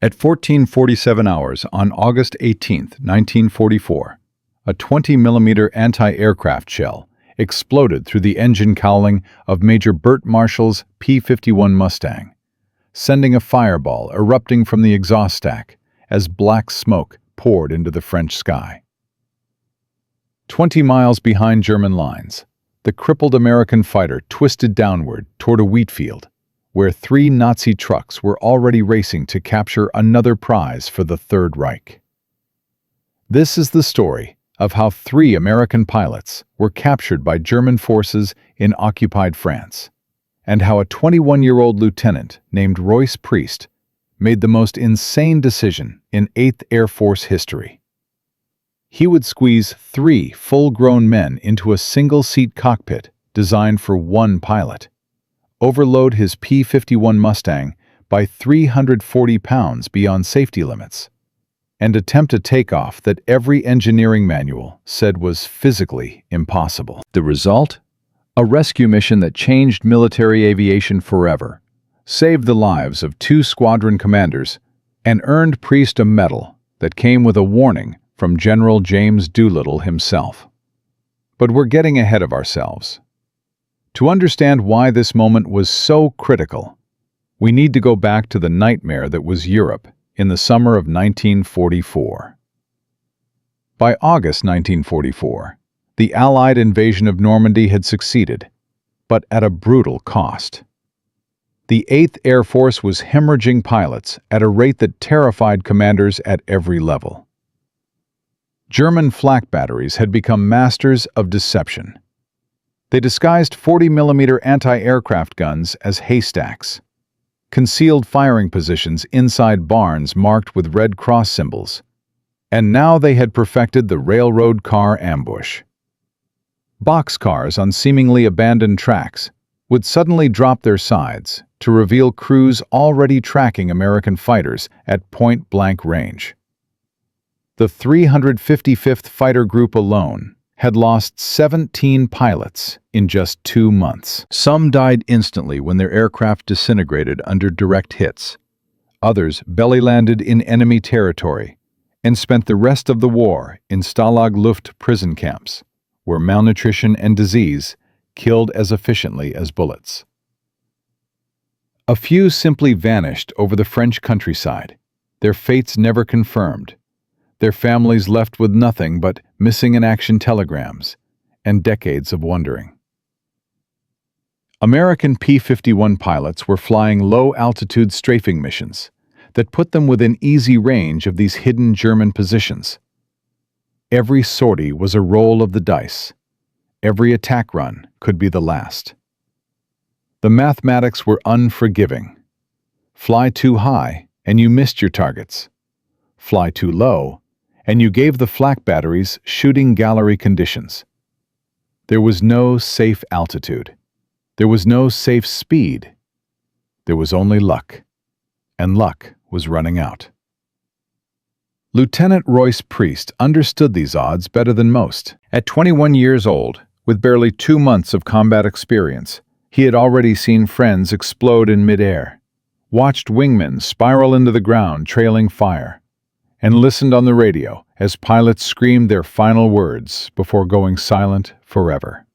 At 14:47 hours on August 18, 1944, a 20-millimeter anti-aircraft shell exploded through the engine cowling of Major Burt Marshall's P-51 Mustang, sending a fireball erupting from the exhaust stack as black smoke poured into the French sky. 20 miles behind German lines, the crippled American fighter twisted downward toward a wheat field, where 3 Nazi trucks were already racing to capture another prize for the Third Reich. This is the story of how 3 American pilots were captured by German forces in occupied France, and how a 21-year-old lieutenant named Royce Priest made the most insane decision in 8th Air Force history. He would squeeze 3 full-grown men into a single-seat cockpit designed for 1 pilot, overload his P-51 Mustang by 340 pounds beyond safety limits, and attempt a takeoff that every engineering manual said was physically impossible. The result? A rescue mission that changed military aviation forever, saved the lives of 2 squadron commanders, and earned Priest a medal that came with a warning from General James Doolittle himself. But we're getting ahead of ourselves. To understand why this moment was so critical, we need to go back to the nightmare that was Europe in the summer of 1944. By August 1944, the Allied invasion of Normandy had succeeded, but at a brutal cost. The 8th Air Force was hemorrhaging pilots at a rate that terrified commanders at every level. German flak batteries had become masters of deception. They disguised 40-millimeter anti-aircraft guns as haystacks, concealed firing positions inside barns marked with Red Cross symbols, and now they had perfected the railroad car ambush. Boxcars on seemingly abandoned tracks would suddenly drop their sides to reveal crews already tracking American fighters at point-blank range. The 355th Fighter Group alone had lost 17 pilots in just 2 months. Some died instantly when their aircraft disintegrated under direct hits. Others belly-landed in enemy territory and spent the rest of the war in Stalag Luft prison camps, where malnutrition and disease killed as efficiently as bullets. A few simply vanished over the French countryside, their fates never confirmed, their families left with nothing but missing-in-action telegrams and decades of wondering. American P-51 pilots were flying low-altitude strafing missions that put them within easy range of these hidden German positions. Every sortie was a roll of the dice. Every attack run could be the last. The mathematics were unforgiving. Fly too high, and you missed your targets. Fly too low, and you gave the flak batteries shooting gallery conditions. There was no safe altitude. There was no safe speed. There was only luck, and luck was running out. Lieutenant Royce Priest understood these odds better than most. At 21 years old, with barely 2 months of combat experience, he had already seen friends explode in midair, watched wingmen spiral into the ground trailing fire, and listened on the radio as pilots screamed their final words before going silent forever.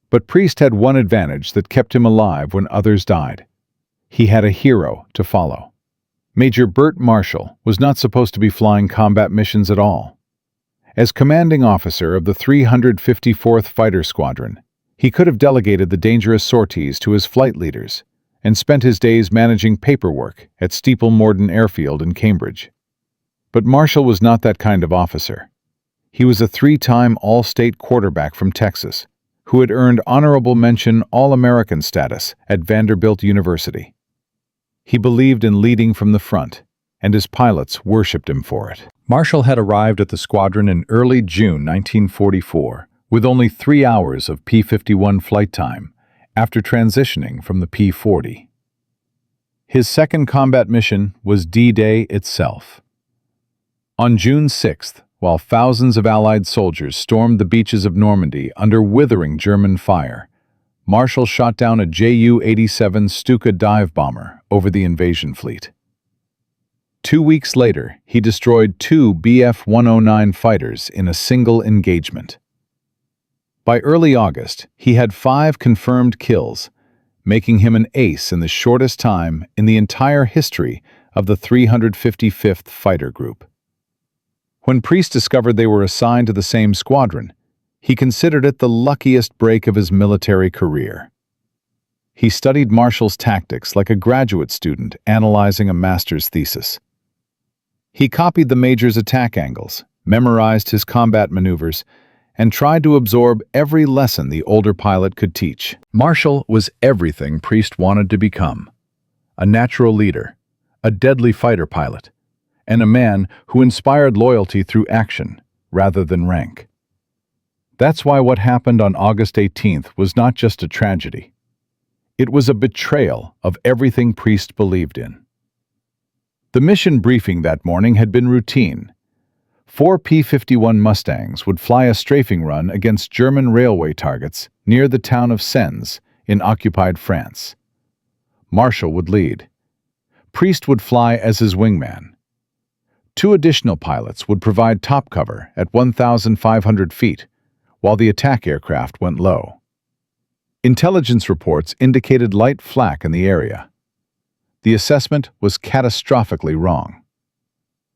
But Priest had one advantage that kept him alive when others died. He had a hero to follow. Major Burt Marshall was not supposed to be flying combat missions at all. As commanding officer of the 354th Fighter Squadron, he could have delegated the dangerous sorties to his flight leaders and spent his days managing paperwork at Steeple Morden Airfield in Cambridge. But Marshall was not that kind of officer. He was a 3-time All-State quarterback from Texas who had earned honorable mention All-American status at Vanderbilt University. He believed in leading from the front, and his pilots worshipped him for it. Marshall had arrived at the squadron in early June 1944, with only 3 hours of P-51 flight time after transitioning from the P-40. His second combat mission was D-Day itself. On June 6th, while thousands of Allied soldiers stormed the beaches of Normandy under withering German fire, Marshall shot down a Ju-87 Stuka dive bomber over the invasion fleet. 2 weeks later, he destroyed 2 Bf-109 fighters in a single engagement. By early August, he had 5 confirmed kills, making him an ace in the shortest time in the entire history of the 355th Fighter Group. When Priest discovered they were assigned to the same squadron, he considered it the luckiest break of his military career. He studied Marshall's tactics like a graduate student analyzing a master's thesis. He copied the Major's attack angles, memorized his combat maneuvers, and tried to absorb every lesson the older pilot could teach. Marshall was everything Priest wanted to become: a natural leader, a deadly fighter pilot, and a man who inspired loyalty through action rather than rank. That's why what happened on August 18th was not just a tragedy. It was a betrayal of everything Priest believed in. The mission briefing that morning had been routine. 4 P-51 Mustangs would fly a strafing run against German railway targets near the town of Sens in occupied France. Marshall would lead. Priest would fly as his wingman. 2 additional pilots would provide top cover at 1,500 feet, while the attack aircraft went low. Intelligence reports indicated light flak in the area. The assessment was catastrophically wrong.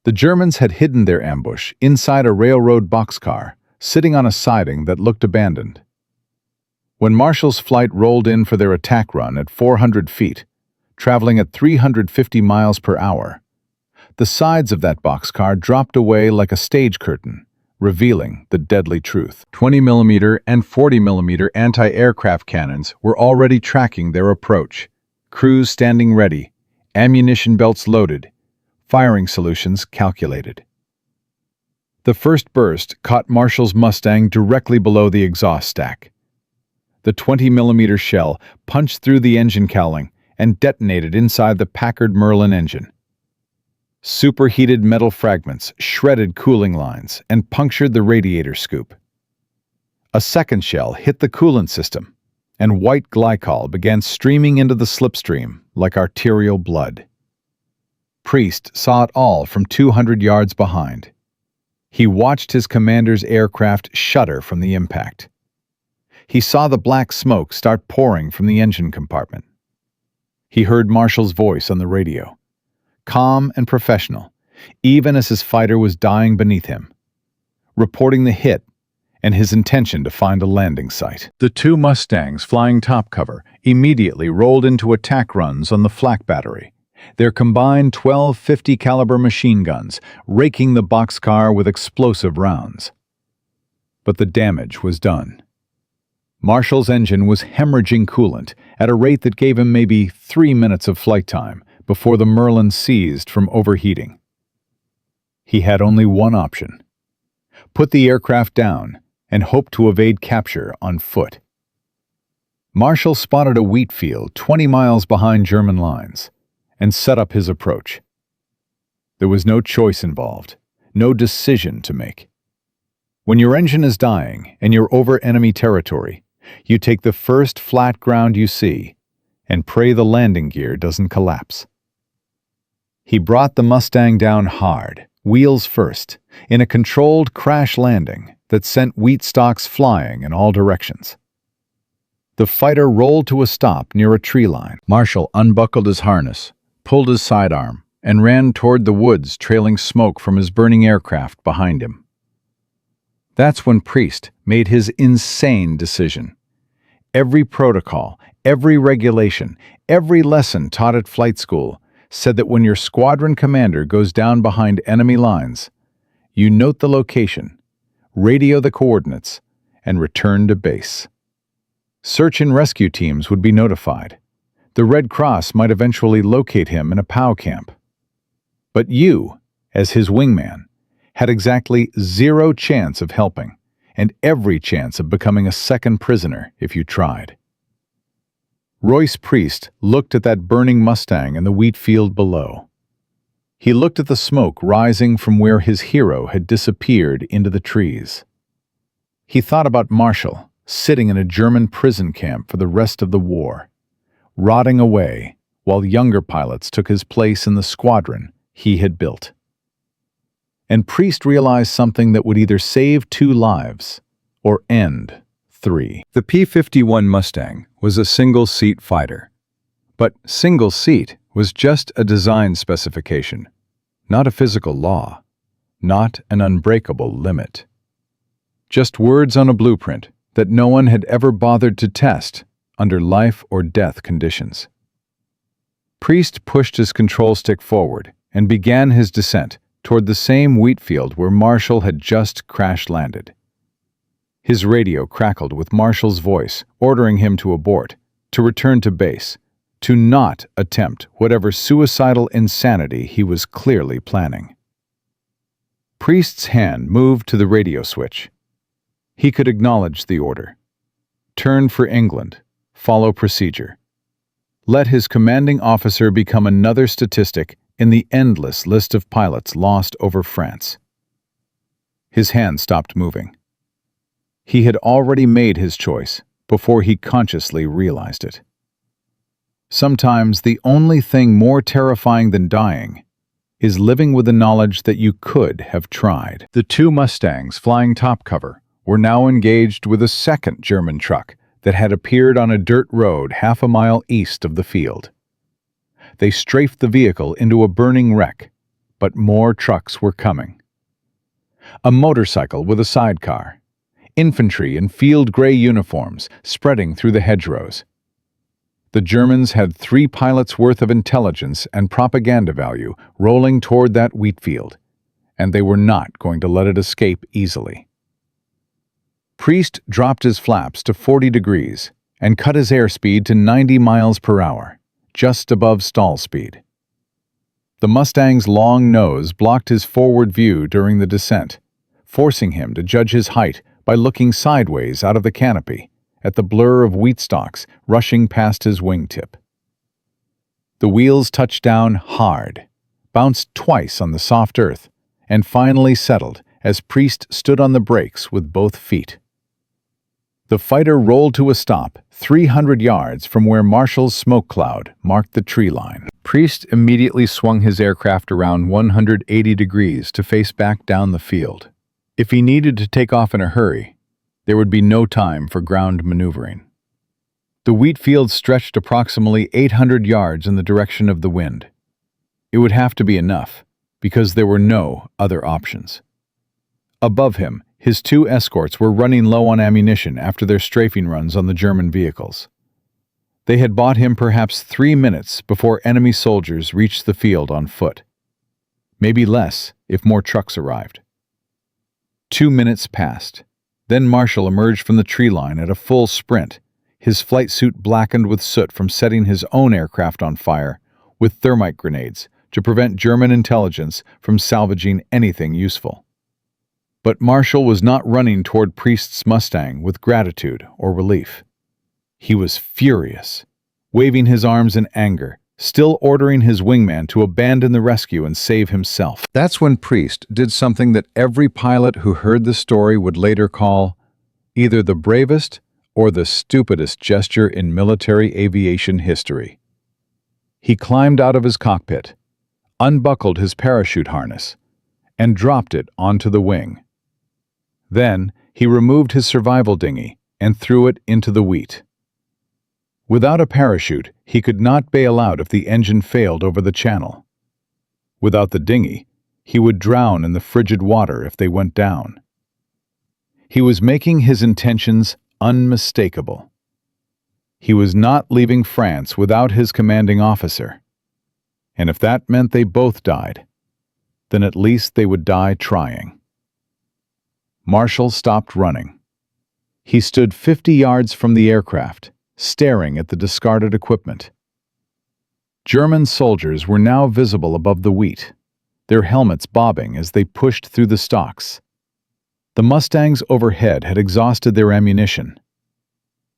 The Germans had hidden their ambush inside a railroad boxcar, sitting on a siding that looked abandoned. When Marshall's flight rolled in for their attack run at 400 feet, traveling at 350 miles per hour, the sides of that boxcar dropped away like a stage curtain, revealing the deadly truth. 20mm and 40mm anti-aircraft cannons were already tracking their approach, crews standing ready, ammunition belts loaded, firing solutions calculated. The first burst caught Marshall's Mustang directly below the exhaust stack. The 20mm shell punched through the engine cowling and detonated inside the Packard Merlin engine. Superheated metal fragments shredded cooling lines and punctured the radiator scoop. A second shell hit the coolant system, and white glycol began streaming into the slipstream like arterial blood. Priest saw it all from 200 yards behind. He watched his commander's aircraft shudder from the impact. He saw the black smoke start pouring from the engine compartment. He heard Marshall's voice on the radio, calm and professional, even as his fighter was dying beneath him, reporting the hit and his intention to find a landing site. The 2 Mustangs flying top cover immediately rolled into attack runs on the flak battery, their combined 12-50 caliber machine guns raking the boxcar with explosive rounds. But the damage was done. Marshall's engine was hemorrhaging coolant at a rate that gave him maybe 3 minutes of flight time before the Merlin seized from overheating. He had only one option: put the aircraft down and hope to evade capture on foot. Marshall spotted a wheat field 20 miles behind German lines and set up his approach. There was no choice involved, no decision to make. When your engine is dying and you're over enemy territory, you take the first flat ground you see and pray the landing gear doesn't collapse. He brought the Mustang down hard, wheels first, in a controlled crash landing that sent wheat stalks flying in all directions. The fighter rolled to a stop near a tree line. Marshall unbuckled his harness, pulled his sidearm, and ran toward the woods, trailing smoke from his burning aircraft behind him. That's when Priest made his insane decision. Every protocol, every regulation, every lesson taught at flight school said that when your squadron commander goes down behind enemy lines, you note the location, radio the coordinates, and return to base. Search and rescue teams would be notified. The Red Cross might eventually locate him in a POW camp. But you, as his wingman, had exactly 0 chance of helping, and every chance of becoming a second prisoner if you tried. Royce Priest looked at that burning Mustang in the wheat field below. He looked at the smoke rising from where his hero had disappeared into the trees. He thought about Marshall, sitting in a German prison camp for the rest of the war, rotting away while younger pilots took his place in the squadron he had built. And Priest realized something that would either save 2 lives or end 3. The P-51 Mustang was a single-seat fighter. But single seat was just a design specification, not a physical law, not an unbreakable limit. Just words on a blueprint that no one had ever bothered to test under life or death conditions. Priest pushed his control stick forward and began his descent toward the same wheat field where Marshall had just crash-landed. His radio crackled with Marshall's voice, ordering him to abort, to return to base, to not attempt whatever suicidal insanity he was clearly planning. Priest's hand moved to the radio switch. He could acknowledge the order. Turn for England. Follow procedure. Let his commanding officer become another statistic in the endless list of pilots lost over France. His hand stopped moving. He had already made his choice before he consciously realized it. Sometimes the only thing more terrifying than dying is living with the knowledge that you could have tried. The 2 Mustangs flying top cover were now engaged with a second German truck that had appeared on a dirt road half a mile east of the field. They strafed the vehicle into a burning wreck, but more trucks were coming. A motorcycle with a sidecar, infantry in field gray uniforms spreading through the hedgerows. The Germans had 3 pilots' worth of intelligence and propaganda value rolling toward that wheat field, and they were not going to let it escape easily. Priest dropped his flaps to 40 degrees and cut his airspeed to 90 miles per hour, just above stall speed. The Mustang's long nose blocked his forward view during the descent, forcing him to judge his height by looking sideways out of the canopy at the blur of wheat stalks rushing past his wingtip. The wheels touched down hard, bounced twice on the soft earth, and finally settled as Priest stood on the brakes with both feet. The fighter rolled to a stop 300 yards from where Marshall's smoke cloud marked the tree line. Priest immediately swung his aircraft around 180 degrees to face back down the field. If he needed to take off in a hurry, there would be no time for ground maneuvering. The wheat field stretched approximately 800 yards in the direction of the wind. It would have to be enough, because there were no other options. Above him, his 2 escorts were running low on ammunition after their strafing runs on the German vehicles. They had bought him perhaps 3 minutes before enemy soldiers reached the field on foot. Maybe less if more trucks arrived. 2 minutes passed. Then Marshall emerged from the tree line at a full sprint, his flight suit blackened with soot from setting his own aircraft on fire with thermite grenades to prevent German intelligence from salvaging anything useful. But Marshall was not running toward Priest's Mustang with gratitude or relief. He was furious, waving his arms in anger, still ordering his wingman to abandon the rescue and save himself. That's when Priest did something that every pilot who heard the story would later call either the bravest or the stupidest gesture in military aviation history. He climbed out of his cockpit, unbuckled his parachute harness, and dropped it onto the wing. Then he removed his survival dinghy and threw it into the wheat. Without a parachute, he could not bail out if the engine failed over the channel. Without the dinghy, he would drown in the frigid water if they went down. He was making his intentions unmistakable. He was not leaving France without his commanding officer. And if that meant they both died, then at least they would die trying. Marshall stopped running. He stood 50 yards from the aircraft, staring at the discarded equipment. German soldiers were now visible above the wheat, their helmets bobbing as they pushed through the stalks. The Mustangs overhead had exhausted their ammunition.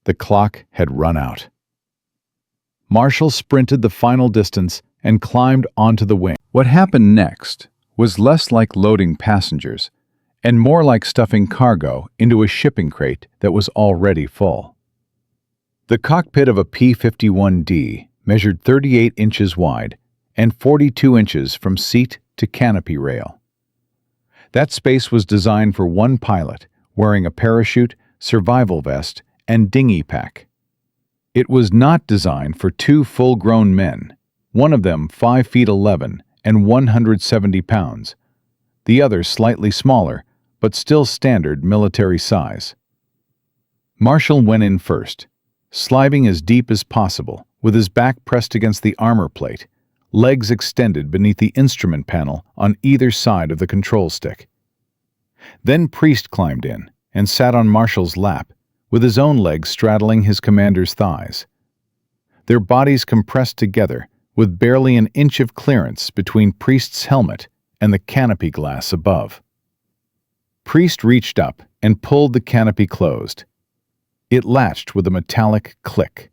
The clock had run out. Marshall sprinted the final distance and climbed onto the wing. What happened next was less like loading passengers and more like stuffing cargo into a shipping crate that was already full. The cockpit of a P-51D measured 38 inches wide and 42 inches from seat to canopy rail. That space was designed for one pilot, wearing a parachute, survival vest, and dinghy pack. It was not designed for two full-grown men, one of them 5 feet 11 and 170 pounds, the other slightly smaller, but still standard military size. Marshall went in first, sliding as deep as possible, with his back pressed against the armor plate, legs extended beneath the instrument panel on either side of the control stick. Then Priest climbed in and sat on Marshall's lap, with his own legs straddling his commander's thighs. Their bodies compressed together, with barely an inch of clearance between Priest's helmet and the canopy glass above. Priest reached up and pulled the canopy closed. It latched with a metallic click.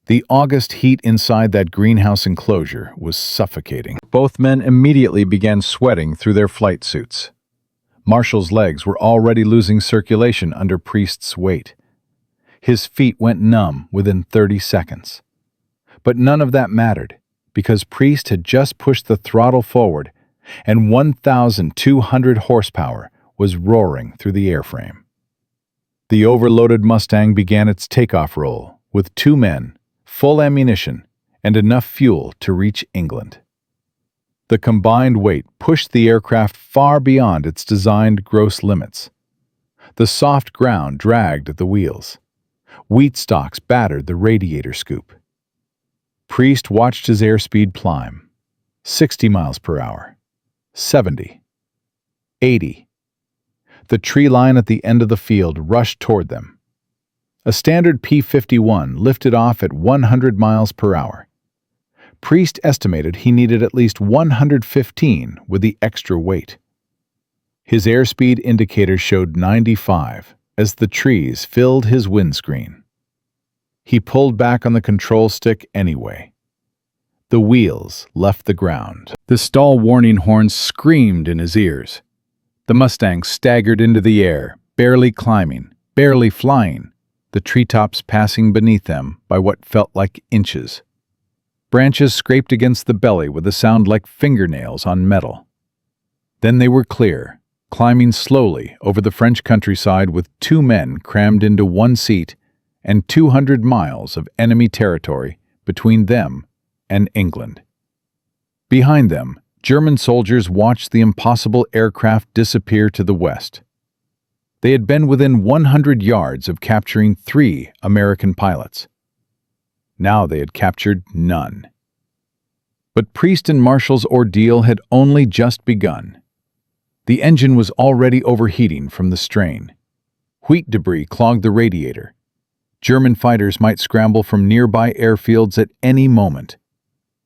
The August heat inside that greenhouse enclosure was suffocating. Both men immediately began sweating through their flight suits. Marshall's legs were already losing circulation under Priest's weight. His feet went numb within 30 seconds. But none of that mattered, because Priest had just pushed the throttle forward, and 1,200 horsepower was roaring through the airframe. The overloaded Mustang began its takeoff roll, with 2 men, full ammunition, and enough fuel to reach England. The combined weight pushed the aircraft far beyond its designed gross limits. The soft ground dragged at the wheels. Wheat stalks battered the radiator scoop. Priest watched his airspeed climb. 60 miles per hour. 70. 80. The tree line at the end of the field rushed toward them. A standard P-51 lifted off at 100 miles per hour. Priest estimated he needed at least 115 with the extra weight. His airspeed indicator showed 95 as the trees filled his windscreen. He pulled back on the control stick anyway. The wheels left the ground. The stall warning horns screamed in his ears. The Mustang staggered into the air, barely climbing, barely flying, the treetops passing beneath them by what felt like inches. Branches scraped against the belly with a sound like fingernails on metal. Then they were clear, climbing slowly over the French countryside with 2 men crammed into one seat and 200 miles of enemy territory between them and England. Behind them, German soldiers watched the impossible aircraft disappear to the west. They had been within 100 yards of capturing 3 American pilots. Now they had captured none. But Priest and Marshall's ordeal had only just begun. The engine was already overheating from the strain. Wheat debris clogged the radiator. German fighters might scramble from nearby airfields at any moment.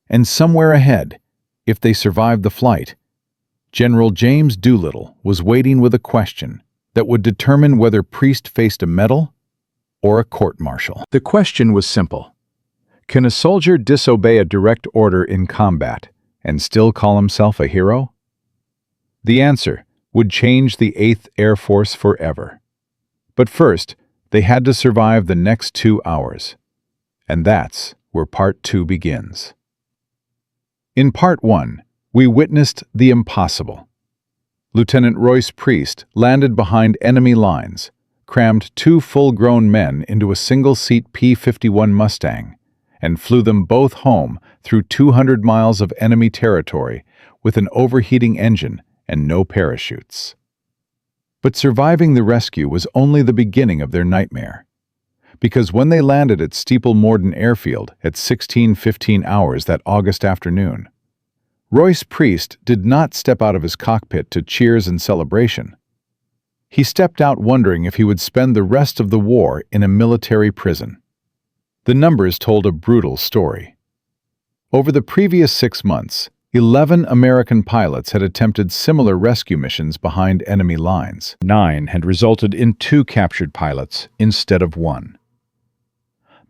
And somewhere ahead, if they survived the flight, General James Doolittle was waiting with a question that would determine whether Priest faced a medal or a court-martial. The question was simple. Can a soldier disobey a direct order in combat and still call himself a hero? The answer would change the 8th Air Force forever. But first, they had to survive the next 2 hours. And that's where Part 2 begins. In Part 1, we witnessed the impossible. Lieutenant Royce Priest landed behind enemy lines, crammed 2 full-grown men into a single-seat P-51 Mustang, and flew them both home through 200 miles of enemy territory with an overheating engine and no parachutes. But surviving the rescue was only the beginning of their nightmare, because when they landed at Steeple Morden Airfield at 16:15 hours that August afternoon, Royce Priest did not step out of his cockpit to cheers and celebration. He stepped out wondering if he would spend the rest of the war in a military prison. The numbers told a brutal story. Over the previous 6 months, 11 American pilots had attempted similar rescue missions behind enemy lines. 9 had resulted in 2 captured pilots instead of 1.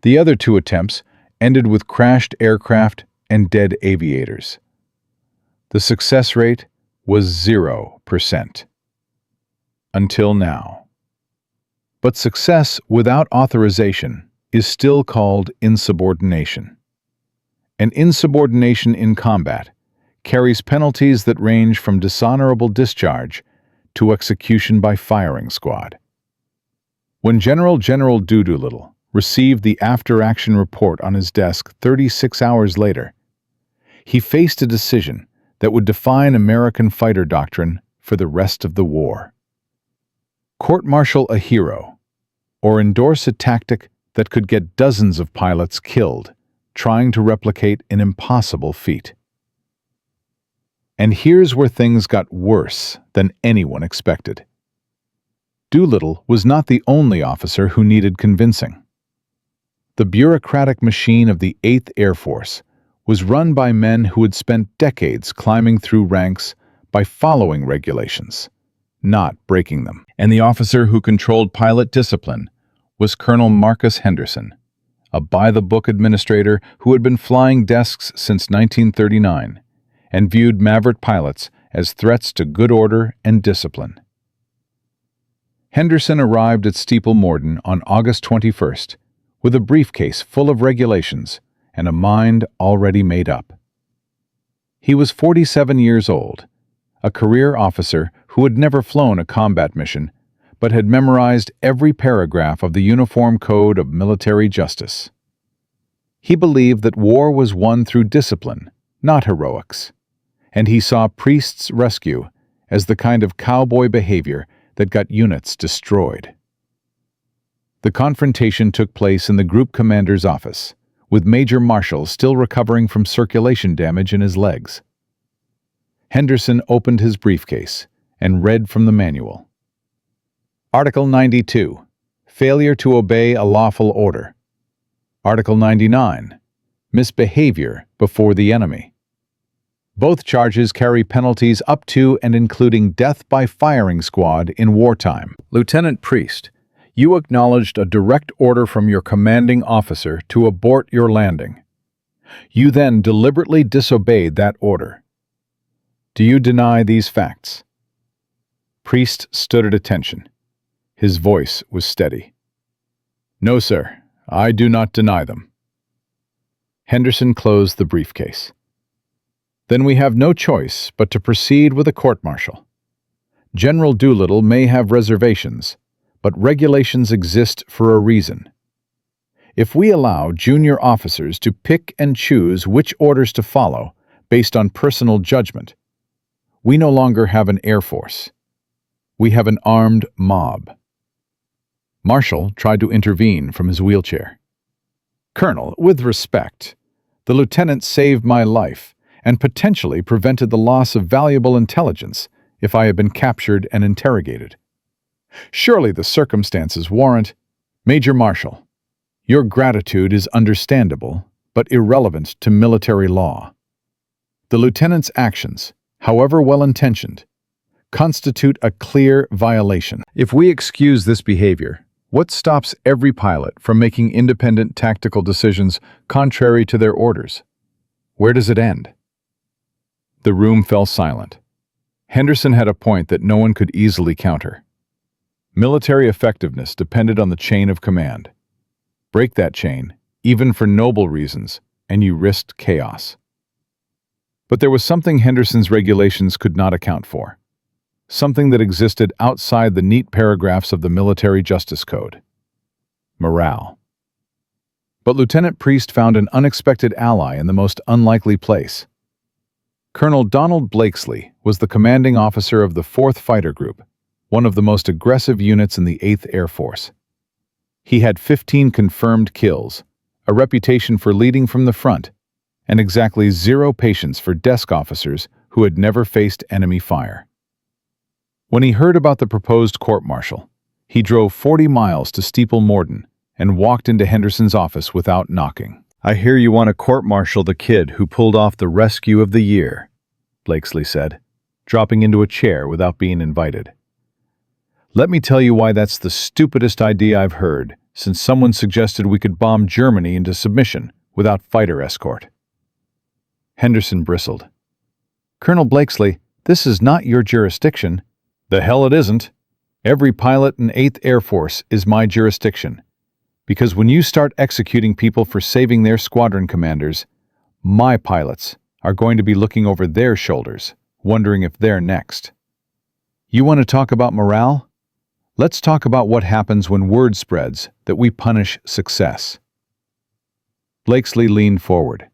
The other 2 attempts ended with crashed aircraft and dead aviators. The success rate was 0%. Until now. But success without authorization is still called insubordination. and insubordination in combat carries penalties that range from dishonorable discharge to execution by firing squad. When General Doolittle received the after-action report on his desk 36 hours later, he faced a decision that would define American fighter doctrine for the rest of the war. Court-martial a hero, or endorse a tactic that could get dozens of pilots killed trying to replicate an impossible feat. And here's where things got worse than anyone expected. Doolittle was not the only officer who needed convincing. The bureaucratic machine of the 8th Air Force was run by men who had spent decades climbing through ranks by following regulations, not breaking them. And the officer who controlled pilot discipline was Colonel Marcus Henderson, a by-the-book administrator who had been flying desks since 1939 and viewed maverick pilots as threats to good order and discipline. Henderson arrived at Steeple Morden on August 21st with a briefcase full of regulations and a mind already made up. He was 47 years old, a career officer who had never flown a combat mission but had memorized every paragraph of the Uniform Code of Military Justice. He believed that war was won through discipline, not heroics, and he saw priests' rescue as the kind of cowboy behavior that got units destroyed. The confrontation took place in the group commander's office, with Major Marshall still recovering from circulation damage in his legs. Henderson opened his briefcase and read from the manual. Article 92, Failure to obey a lawful order. Article 99, Misbehavior before the enemy. Both charges carry penalties up to and including death by firing squad in wartime. Lieutenant Priest, you acknowledged a direct order from your commanding officer to abort your landing. You then deliberately disobeyed that order. Do you deny these facts? Priest stood at attention. His voice was steady. No, sir, I do not deny them. Henderson closed the briefcase. Then we have no choice but to proceed with a court-martial. General Doolittle may have reservations, but regulations exist for a reason. If we allow junior officers to pick and choose which orders to follow based on personal judgment, we no longer have an Air Force. We have an armed mob. Marshall tried to intervene from his wheelchair. Colonel, with respect, the lieutenant saved my life and potentially prevented the loss of valuable intelligence if I had been captured and interrogated. Surely the circumstances warrant. Major Marshall, your gratitude is understandable, but irrelevant to military law. The lieutenant's actions, however well-intentioned, constitute a clear violation. If we excuse this behavior, what stops every pilot from making independent tactical decisions contrary to their orders? Where does it end? The room fell silent. Henderson had a point that no one could easily counter. Military effectiveness depended on the chain of command. Break that chain, even for noble reasons, and you risked chaos. But there was something Henderson's regulations could not account for. Something that existed outside the neat paragraphs of the Military Justice Code. Morale. But Lieutenant Priest found an unexpected ally in the most unlikely place. Colonel Donald Blakesley was the commanding officer of the 4th Fighter Group, one of the most aggressive units in the 8th Air Force. He had 15 confirmed kills, a reputation for leading from the front, and exactly 0 patience for desk officers who had never faced enemy fire. When he heard about the proposed court-martial, he drove 40 miles to Steeple Morden and walked into Henderson's office without knocking. I hear you want to court-martial the kid who pulled off the rescue of the year, Blakesley said, dropping into a chair without being invited. Let me tell you why that's the stupidest idea I've heard since someone suggested we could bomb Germany into submission without fighter escort. Henderson bristled. Colonel Blakesley, this is not your jurisdiction. The hell it isn't. Every pilot in 8th Air Force is my jurisdiction. Because when you start executing people for saving their squadron commanders, My pilots are going to be looking over their shoulders, wondering if they're next. You want to talk about morale? Let's talk about what happens when word spreads that we punish success. Blakesley leaned forward.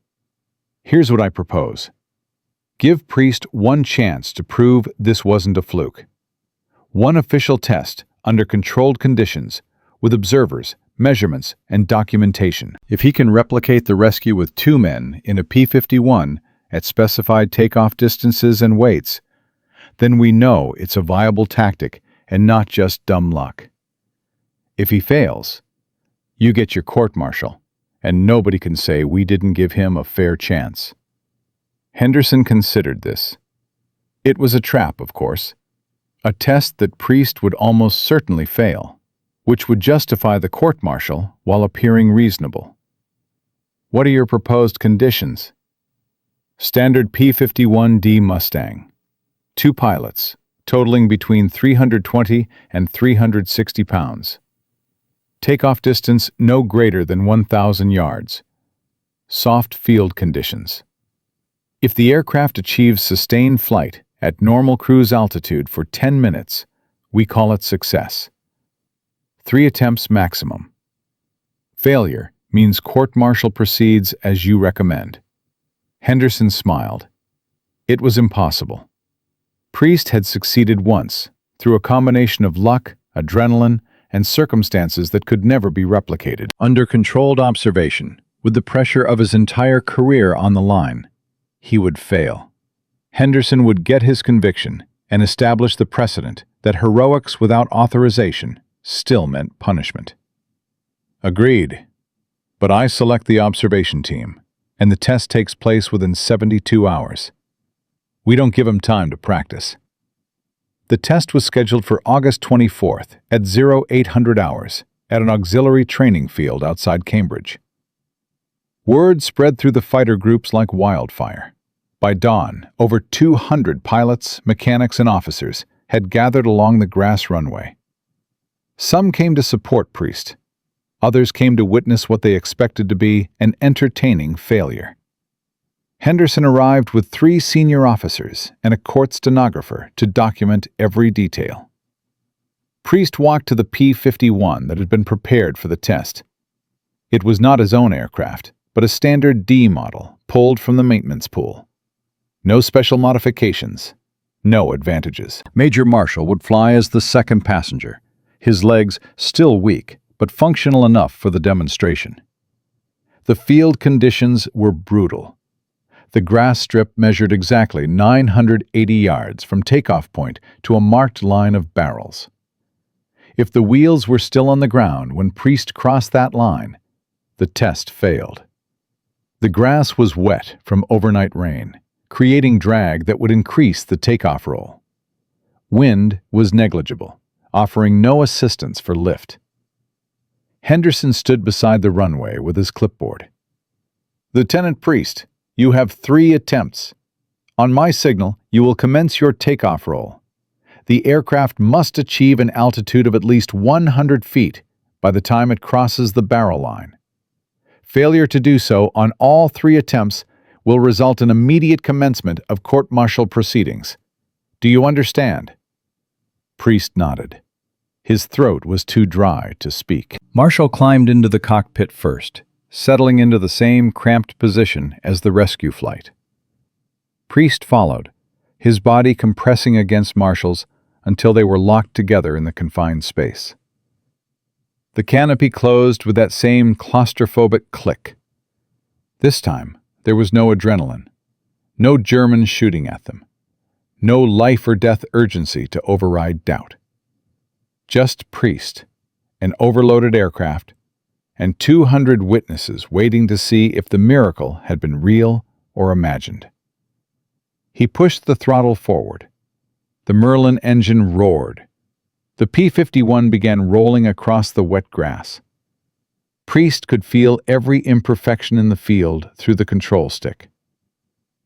Here's what I propose. Give Priest one chance to prove this wasn't a fluke. One official test under controlled conditions with observers, measurements, and documentation. If he can replicate the rescue with 2 men in a P-51 at specified takeoff distances and weights, then we know it's a viable tactic and not just dumb luck. If he fails, you get your court-martial, and nobody can say we didn't give him a fair chance. Henderson considered this. It was a trap, of course, a test that Priest would almost certainly fail, which would justify the court-martial while appearing reasonable. What are your proposed conditions? Standard P-51D Mustang. 2 pilots, totaling between 320 and 360 pounds. Takeoff distance no greater than 1,000 yards. Soft field conditions. If the aircraft achieves sustained flight at normal cruise altitude for 10 minutes, we call it success. 3 attempts maximum. Failure means court-martial proceeds as you recommend. Henderson smiled. It was impossible. Priest had succeeded once, through a combination of luck, adrenaline, and circumstances that could never be replicated. Under controlled observation, with the pressure of his entire career on the line, he would fail. Henderson would get his conviction and establish the precedent that heroics without authorization still meant punishment. Agreed. But I select the observation team, and the test takes place within 72 hours. We don't give him time to practice. The test was scheduled for August 24th at 0800 hours at an auxiliary training field outside Cambridge. Word spread through the fighter groups like wildfire. By dawn, over 200 pilots, mechanics, and officers had gathered along the grass runway. Some came to support Priest. Others came to witness what they expected to be an entertaining failure. Henderson arrived with 3 senior officers and a court stenographer to document every detail. Priest walked to the P-51 that had been prepared for the test. It was not his own aircraft, but a standard D model pulled from the maintenance pool. No special modifications, no advantages. Major Marshall would fly as the second passenger, his legs still weak, but functional enough for the demonstration. The field conditions were brutal. The grass strip measured exactly 980 yards from takeoff point to a marked line of barrels. If the wheels were still on the ground when Priest crossed that line, the test failed. The grass was wet from overnight rain, creating drag that would increase the takeoff roll. Wind was negligible, offering no assistance for lift. Henderson stood beside the runway with his clipboard. "Lieutenant Priest, you have 3 attempts. On my signal, you will commence your takeoff roll. The aircraft must achieve an altitude of at least 100 feet by the time it crosses the barrel line. Failure to do so on all 3 attempts will result in immediate commencement of court-martial proceedings. Do you understand?" Priest nodded. His throat was too dry to speak. Marshall climbed into the cockpit first, settling into the same cramped position as the rescue flight. Priest followed, his body compressing against Marshall's until they were locked together in the confined space. The canopy closed with that same claustrophobic click. This time, there was no adrenaline, no Germans shooting at them, no life-or-death urgency to override doubt. Just Priest, an overloaded aircraft, and 200 witnesses waiting to see if the miracle had been real or imagined. He pushed the throttle forward. The Merlin engine roared. The P-51 began rolling across the wet grass. Priest could feel every imperfection in the field through the control stick.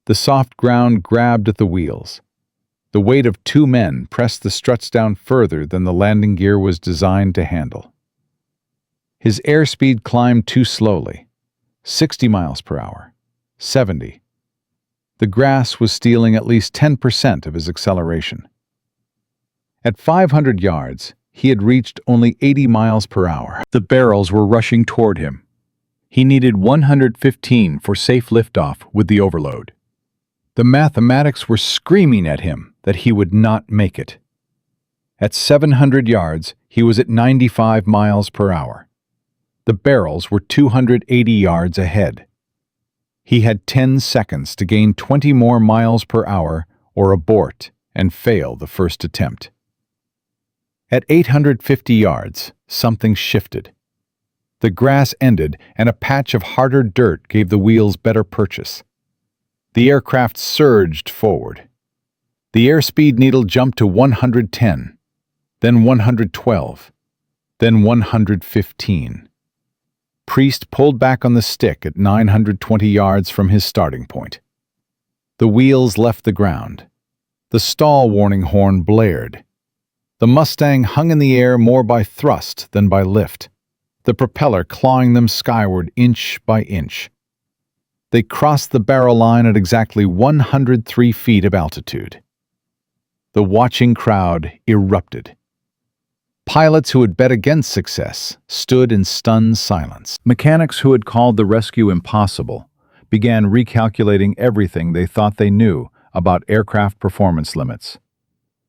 The soft ground grabbed at the wheels. The weight of 2 men pressed the struts down further than the landing gear was designed to handle. His airspeed climbed too slowly, 60 miles per hour, 70. The grass was stealing at least 10% of his acceleration. At 500 yards, he had reached only 80 miles per hour. The barrels were rushing toward him. He needed 115 for safe liftoff with the overload. The mathematics were screaming at him that he would not make it. At 700 yards, he was at 95 miles per hour. The barrels were 280 yards ahead. He had 10 seconds to gain 20 more miles per hour or abort and fail the first attempt. At 850 yards, something shifted. The grass ended and a patch of harder dirt gave the wheels better purchase. The aircraft surged forward. The airspeed needle jumped to 110, then 112, then 115. Priest pulled back on the stick at 920 yards from his starting point. The wheels left the ground. The stall warning horn blared. The Mustang hung in the air more by thrust than by lift, the propeller clawing them skyward inch by inch. They crossed the barrel line at exactly 103 feet of altitude. The watching crowd erupted. Pilots who had bet against success stood in stunned silence. Mechanics who had called the rescue impossible began recalculating everything they thought they knew about aircraft performance limits.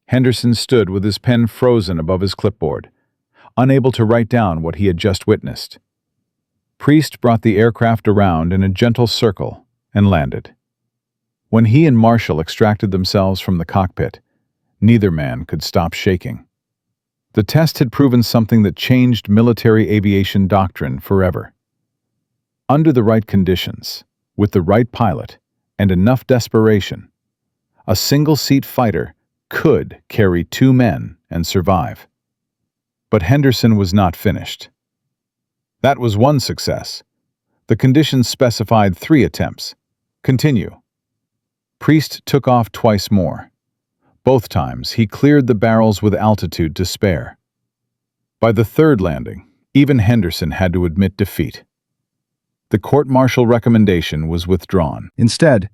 Henderson stood with his pen frozen above his clipboard, unable to write down what he had just witnessed. Priest brought the aircraft around in a gentle circle and landed. When he and Marshall extracted themselves from the cockpit, neither man could stop shaking. The test had proven something that changed military aviation doctrine forever. Under the right conditions, with the right pilot, and enough desperation, a single-seat fighter could carry 2 men and survive. But Henderson was not finished. That was one success. The conditions specified 3 attempts. Continue. Priest took off twice more. Both times, he cleared the barrels with altitude to spare. By the third landing, even Henderson had to admit defeat. The court-martial recommendation was withdrawn. Instead,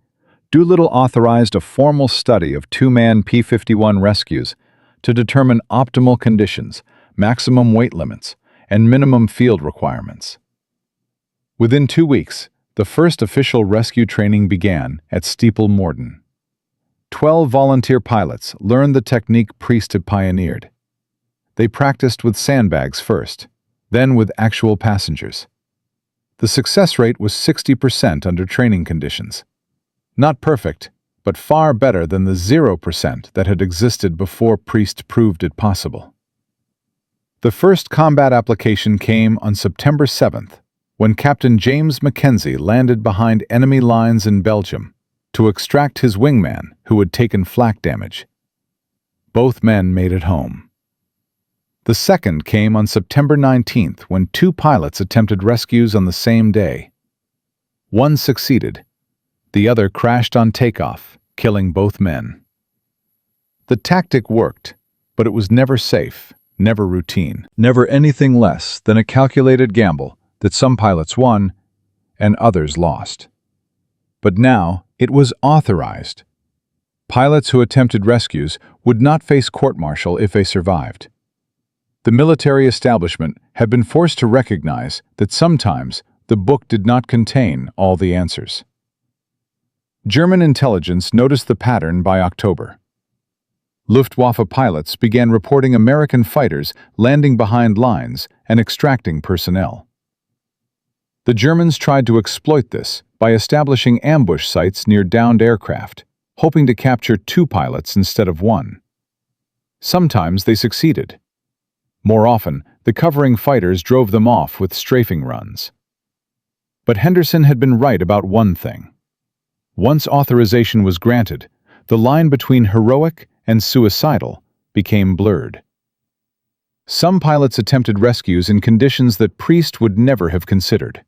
Doolittle authorized a formal study of 2-man P-51 rescues to determine optimal conditions, maximum weight limits, and minimum field requirements. Within 2 weeks, the first official rescue training began at Steeple Morden. 12 volunteer pilots learned the technique Priest had pioneered. They practiced with sandbags first, then with actual passengers. The success rate was 60% under training conditions. Not perfect, but far better than the 0% that had existed before Priest proved it possible. The first combat application came on September 7th, when Captain James Mackenzie landed behind enemy lines in Belgium to extract his wingman who had taken flak damage. Both men made it home. The second came on September 19th when 2 pilots attempted rescues on the same day. One succeeded. The other crashed on takeoff, killing both men. The tactic worked, but it was never safe, never routine, never anything less than a calculated gamble that some pilots won and others lost. But now it was authorized. Pilots who attempted rescues would not face court-martial if they survived. The military establishment had been forced to recognize that sometimes the book did not contain all the answers. German intelligence noticed the pattern by October. Luftwaffe pilots began reporting American fighters landing behind lines and extracting personnel. The Germans tried to exploit this by establishing ambush sites near downed aircraft, hoping to capture 2 pilots instead of 1. Sometimes they succeeded. More often, the covering fighters drove them off with strafing runs. But Henderson had been right about one thing. Once authorization was granted, the line between heroic and suicidal became blurred. Some pilots attempted rescues in conditions that Priest would never have considered.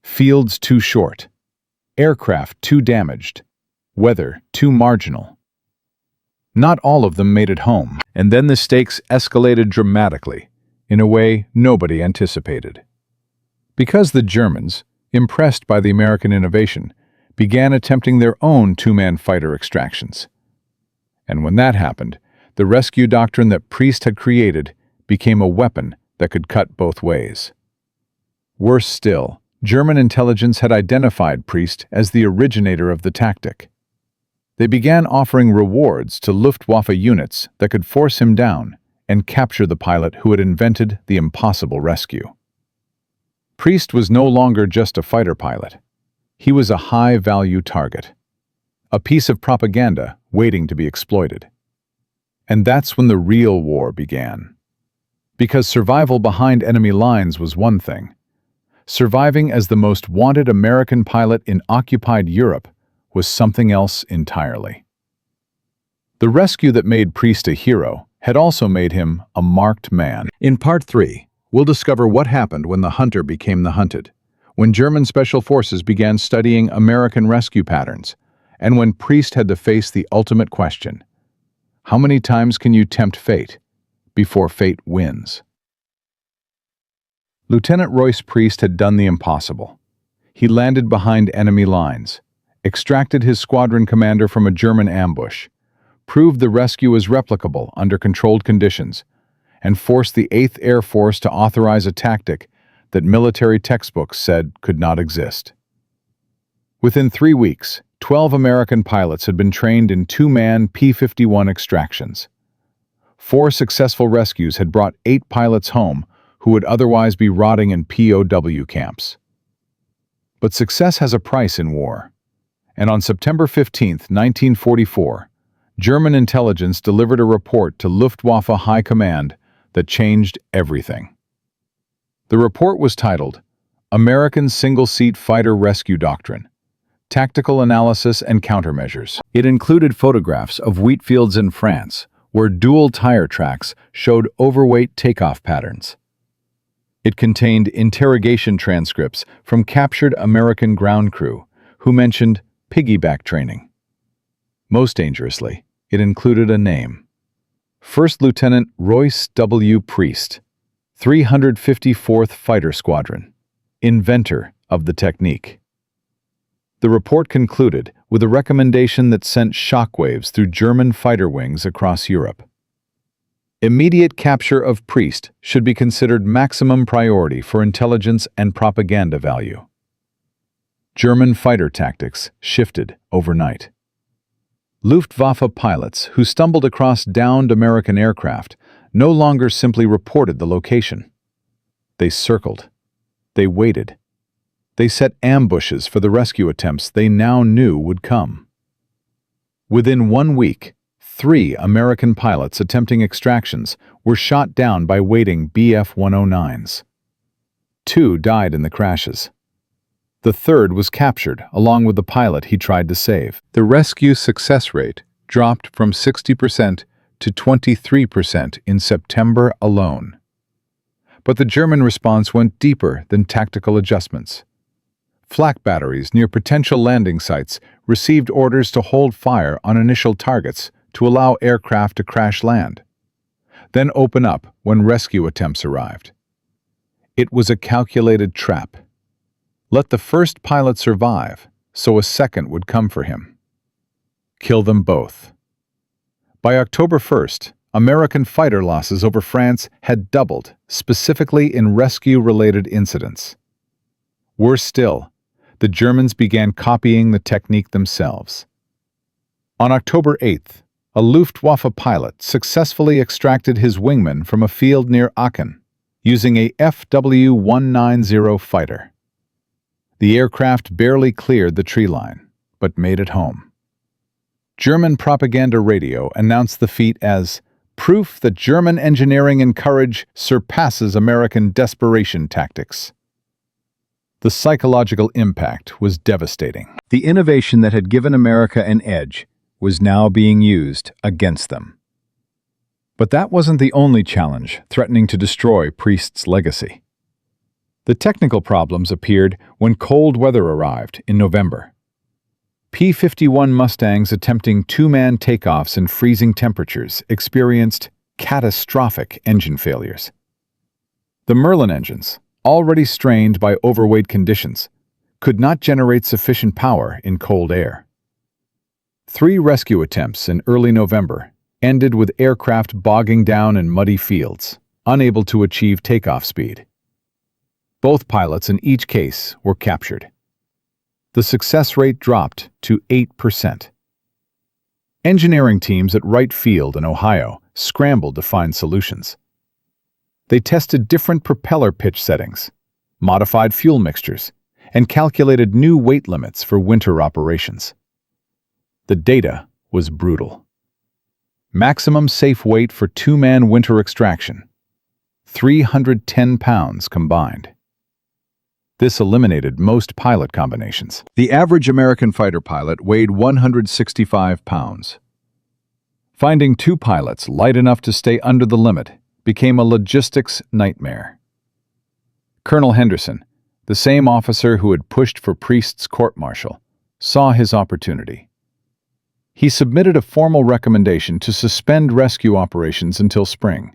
Fields too short, aircraft too damaged, weather too marginal. Not all of them made it home, and then the stakes escalated dramatically, in a way nobody anticipated. Because the Germans, impressed by the American innovation, began attempting their own two-man fighter extractions. And when that happened, the rescue doctrine that Priest had created became a weapon that could cut both ways. Worse still, German intelligence had identified Priest as the originator of the tactic. They began offering rewards to Luftwaffe units that could force him down and capture the pilot who had invented the impossible rescue. Priest was no longer just a fighter pilot. He was a high-value target, a piece of propaganda waiting to be exploited. And that's when the real war began. Because survival behind enemy lines was one thing. Surviving as the most wanted American pilot in occupied Europe was something else entirely. The rescue that made Priest a hero had also made him a marked man. In Part 3, we'll discover what happened when the hunter became the hunted, when German special forces began studying American rescue patterns, and when Priest had to face the ultimate question: how many times can you tempt fate before fate wins? Lieutenant Royce Priest had done the impossible. He landed behind enemy lines, extracted his squadron commander from a German ambush, proved the rescue was replicable under controlled conditions, and forced the 8th Air Force to authorize a tactic that military textbooks said could not exist. Within 3 weeks, 12 American pilots had been trained in two-man P-51 extractions. 4 successful rescues had brought 8 pilots home who would otherwise be rotting in POW camps. But success has a price in war, and on September 15, 1944, German intelligence delivered a report to Luftwaffe High Command that changed everything. The report was titled, "American Single-Seat Fighter Rescue Doctrine: Tactical Analysis and Countermeasures." It included photographs of wheat fields in France, where dual tire tracks showed overweight takeoff patterns. It contained interrogation transcripts from captured American ground crew who mentioned piggyback training. Most dangerously, it included a name: First Lieutenant Royce W. Priest, 354th Fighter Squadron, inventor of the technique. The report concluded with a recommendation that sent shockwaves through German fighter wings across Europe. Immediate capture of Priest should be considered maximum priority for intelligence and propaganda value. German fighter tactics shifted overnight. Luftwaffe pilots who stumbled across downed American aircraft no longer simply reported the location. They circled. They waited. They set ambushes for the rescue attempts they now knew would come. Within 1 week, 3 American pilots attempting extractions were shot down by waiting Bf-109s. 2 died in the crashes. The third was captured along with the pilot he tried to save. The rescue success rate dropped from 60% to 23% in September alone. But the German response went deeper than tactical adjustments. Flak batteries near potential landing sites received orders to hold fire on initial targets to allow aircraft to crash land, then open up when rescue attempts arrived. It was a calculated trap. Let the first pilot survive, so a second would come for him. Kill them both. By October 1st, American fighter losses over France had doubled, specifically in rescue-related incidents. Worse still, the Germans began copying the technique themselves. On October 8th, a Luftwaffe pilot successfully extracted his wingman from a field near Aachen, using a FW-190 fighter. The aircraft barely cleared the tree line, but made it home. German propaganda radio announced the feat as proof that German engineering and courage surpasses American desperation tactics. The psychological impact was devastating. The innovation that had given America an edge was now being used against them. But that wasn't the only challenge threatening to destroy Priest's legacy. The technical problems appeared when cold weather arrived in November. P-51 Mustangs attempting two-man takeoffs in freezing temperatures experienced catastrophic engine failures. The Merlin engines, already strained by overweight conditions, could not generate sufficient power in cold air. 3 rescue attempts in early November ended with aircraft bogging down in muddy fields, unable to achieve takeoff speed. Both pilots in each case were captured. The success rate dropped to 8%. Engineering teams at Wright Field in Ohio scrambled to find solutions. They tested different propeller pitch settings, modified fuel mixtures, and calculated new weight limits for winter operations. The data was brutal. Maximum safe weight for 2-man winter extraction, 310 pounds combined. This eliminated most pilot combinations. The average American fighter pilot weighed 165 pounds. Finding 2 pilots light enough to stay under the limit became a logistics nightmare. Colonel Henderson, the same officer who had pushed for Priest's court-martial, saw his opportunity. He submitted a formal recommendation to suspend rescue operations until spring.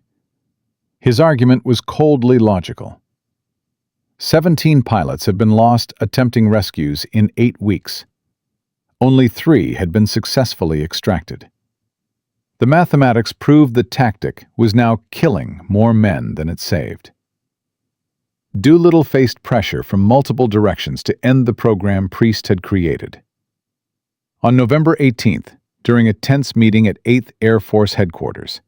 His argument was coldly logical. 17 pilots had been lost attempting rescues in 8 weeks. Only 3 had been successfully extracted. The mathematics proved the tactic was now killing more men than it saved. Doolittle faced pressure from multiple directions to end the program Priest had created. On November 18th, during a tense meeting at 8th Air Force Headquarters,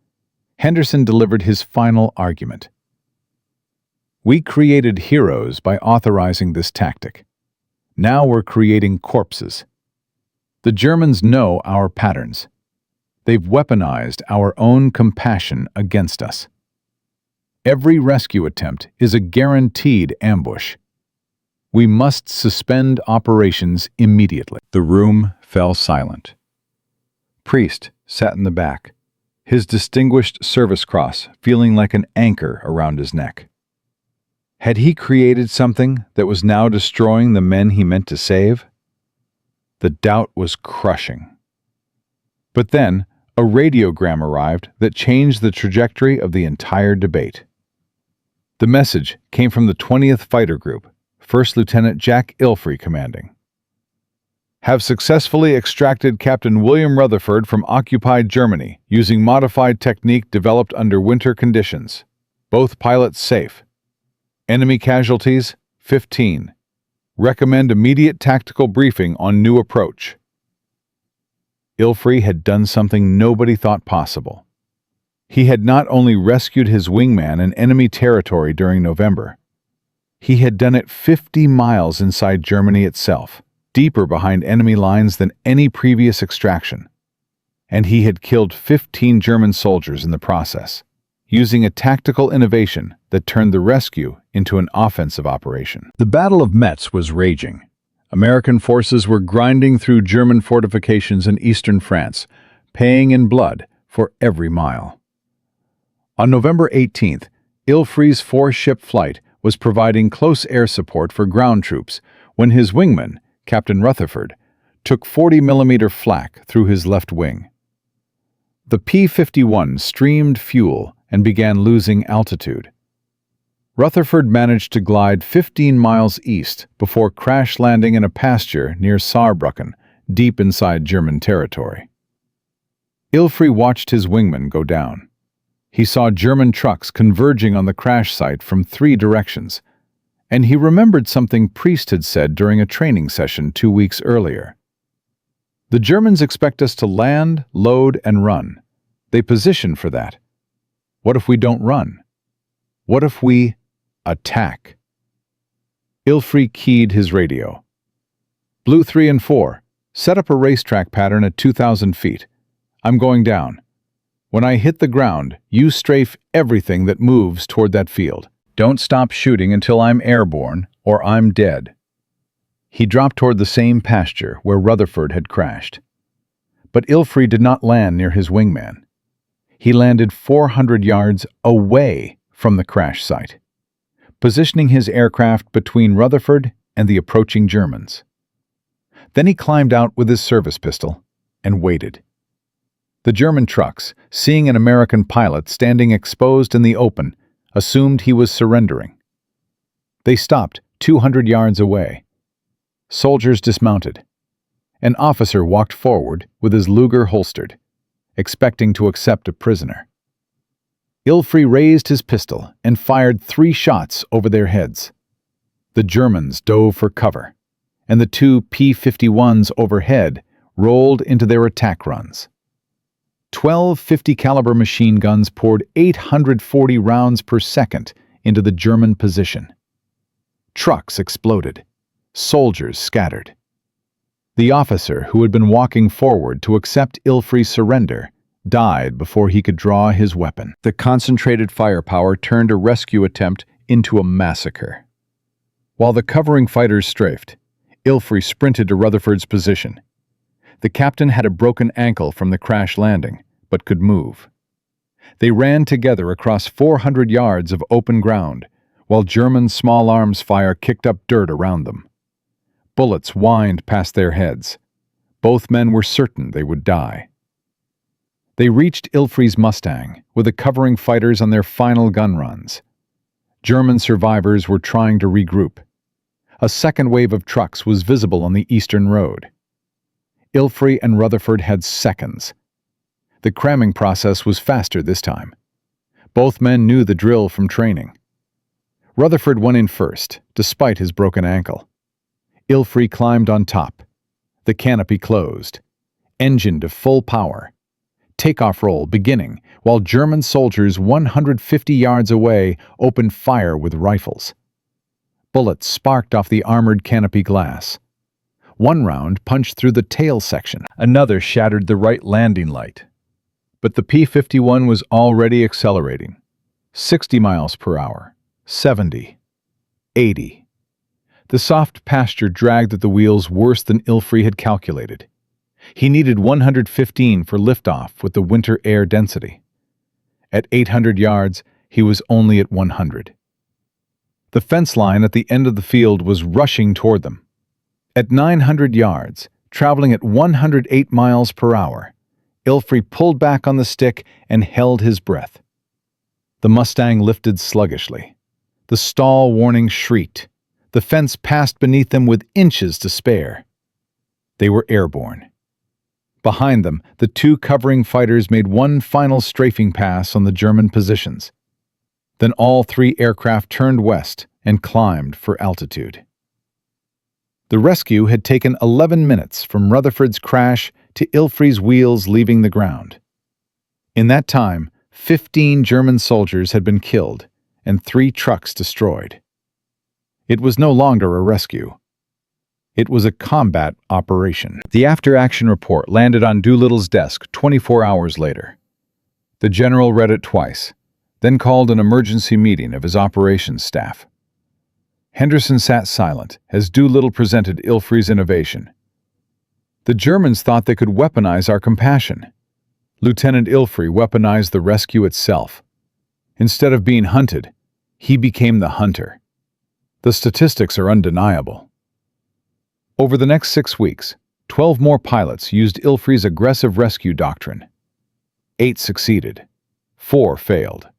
Henderson delivered his final argument. "We created heroes by authorizing this tactic. Now we're creating corpses. The Germans know our patterns. They've weaponized our own compassion against us. Every rescue attempt is a guaranteed ambush. We must suspend operations immediately." The room fell silent. Priest sat in the back, his distinguished service cross feeling like an anchor around his neck. Had he created something that was now destroying the men he meant to save? The doubt was crushing. But then, a radiogram arrived that changed the trajectory of the entire debate. The message came from the 20th Fighter Group, First Lieutenant Jack Ilfrey commanding. "Have successfully extracted Captain William Rutherford from occupied Germany using modified technique developed under winter conditions. Both pilots safe. Enemy casualties, 15. Recommend immediate tactical briefing on new approach." Ilfrey had done something nobody thought possible. He had not only rescued his wingman in enemy territory during November, he had done it 50 miles inside Germany itself, deeper behind enemy lines than any previous extraction. And he had killed 15 German soldiers in the process, using a tactical innovation that turned the rescue into an offensive operation. The Battle of Metz was raging. American forces were grinding through German fortifications in eastern France, paying in blood for every mile. On November 18th, Ilfrey's 4-ship flight was providing close air support for ground troops when his wingman, Captain Rutherford, took 40mm flak through his left wing. The P-51 streamed fuel and began losing altitude. Rutherford managed to glide 15 miles east before crash landing in a pasture near Saarbrücken, deep inside German territory. Ilfrey watched his wingman go down. He saw German trucks converging on the crash site from 3 directions, and he remembered something Priest had said during a training session 2 weeks earlier. "The Germans expect us to land, load, and run. They position for that. What if we don't run? What if we attack?" Ilfrey keyed his radio. "Blue 3 and 4, set up a racetrack pattern at 2,000 feet. I'm going down. When I hit the ground, you strafe everything that moves toward that field. Don't stop shooting until I'm airborne or I'm dead." He dropped toward the same pasture where Rutherford had crashed. But Ilfrey did not land near his wingman. He landed 400 yards away from the crash site, positioning his aircraft between Rutherford and the approaching Germans. Then he climbed out with his service pistol and waited. The German trucks, seeing an American pilot standing exposed in the open, assumed he was surrendering. They stopped 200 yards away. Soldiers dismounted. An officer walked forward with his Luger holstered, expecting to accept a prisoner. Ilfrey raised his pistol and fired 3 shots over their heads. The Germans dove for cover, and the 2 P-51s overhead rolled into their attack runs. 12 50-caliber machine guns poured 840 rounds per second into the German position. Trucks exploded. Soldiers scattered. The officer who had been walking forward to accept Ilfrey's surrender died before he could draw his weapon. The concentrated firepower turned a rescue attempt into a massacre. While the covering fighters strafed, Ilfrey sprinted to Rutherford's position. The captain had a broken ankle from the crash landing, but could move. They ran together across 400 yards of open ground, while German small arms fire kicked up dirt around them. Bullets whined past their heads. Both men were certain they would die. They reached Ilfrey's Mustang, with the covering fighters on their final gun runs. German survivors were trying to regroup. A second wave of trucks was visible on the eastern road. Ilfrey and Rutherford had seconds. The cramming process was faster this time. Both men knew the drill from training. Rutherford went in first, despite his broken ankle. Ilfrey climbed on top. The canopy closed. Engine to full power. Takeoff roll beginning, while German soldiers 150 yards away opened fire with rifles. Bullets sparked off the armored canopy glass. One round punched through the tail section. Another shattered the right landing light. But the P-51 was already accelerating. 60 miles per hour. 70. 80. The soft pasture dragged at the wheels worse than Ilfrey had calculated. He needed 115 for liftoff with the winter air density. At 800 yards, he was only at 100. The fence line at the end of the field was rushing toward them. At 900 yards, traveling at 108 miles per hour, Ilfrey pulled back on the stick and held his breath. The Mustang lifted sluggishly. The stall warning shrieked. The fence passed beneath them with inches to spare. They were airborne. Behind them, the 2 covering fighters made one final strafing pass on the German positions. Then all 3 aircraft turned west and climbed for altitude. The rescue had taken 11 minutes from Rutherford's crash to Ilfrey's wheels leaving the ground. In that time, 15 German soldiers had been killed and 3 trucks destroyed. It was no longer a rescue. It was a combat operation. The after-action report landed on Doolittle's desk 24 hours later. The general read it twice, then called an emergency meeting of his operations staff. Henderson sat silent as Doolittle presented Ilfrey's innovation. The Germans thought they could weaponize our compassion. Lieutenant Ilfrey weaponized the rescue itself. Instead of being hunted, he became the hunter. The statistics are undeniable. Over the next 6 weeks, 12 more pilots used Ilfrey's aggressive rescue doctrine. 8 succeeded. 4 failed.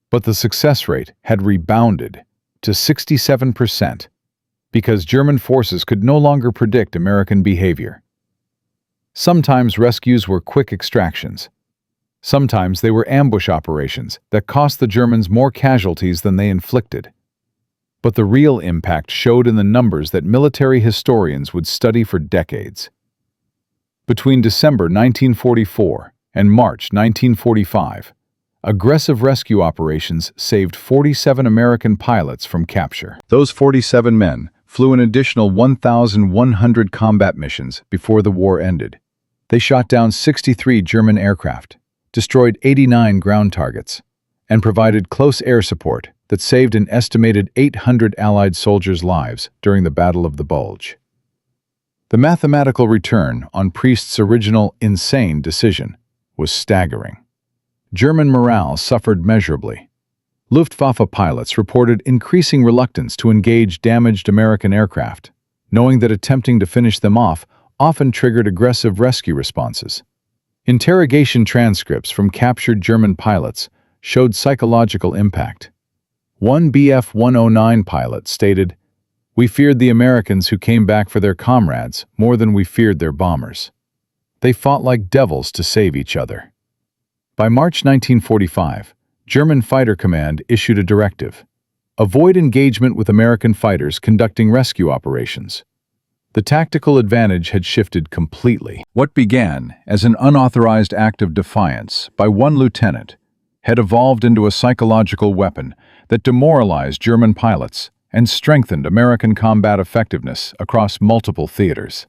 But the success rate had rebounded to 67% because German forces could no longer predict American behavior. Sometimes rescues were quick extractions. Sometimes they were ambush operations that cost the Germans more casualties than they inflicted. But the real impact showed in the numbers that military historians would study for decades. Between December 1944 and March 1945, aggressive rescue operations saved 47 American pilots from capture. Those 47 men flew an additional 1,100 combat missions before the war ended. They shot down 63 German aircraft, destroyed 89 ground targets, and provided close air support that saved an estimated 800 Allied soldiers' lives during the Battle of the Bulge. The mathematical return on Priest's original insane decision was staggering. German morale suffered measurably. Luftwaffe pilots reported increasing reluctance to engage damaged American aircraft, knowing that attempting to finish them off often triggered aggressive rescue responses. Interrogation transcripts from captured German pilots showed psychological impact. One Bf-109 pilot stated, We feared the Americans who came back for their comrades more than we feared their bombers. They fought like devils to save each other. By March 1945, German Fighter Command issued a directive: avoid engagement with American fighters conducting rescue operations. The tactical advantage had shifted completely. What began as an unauthorized act of defiance by one lieutenant had evolved into a psychological weapon that demoralized German pilots and strengthened American combat effectiveness across multiple theaters.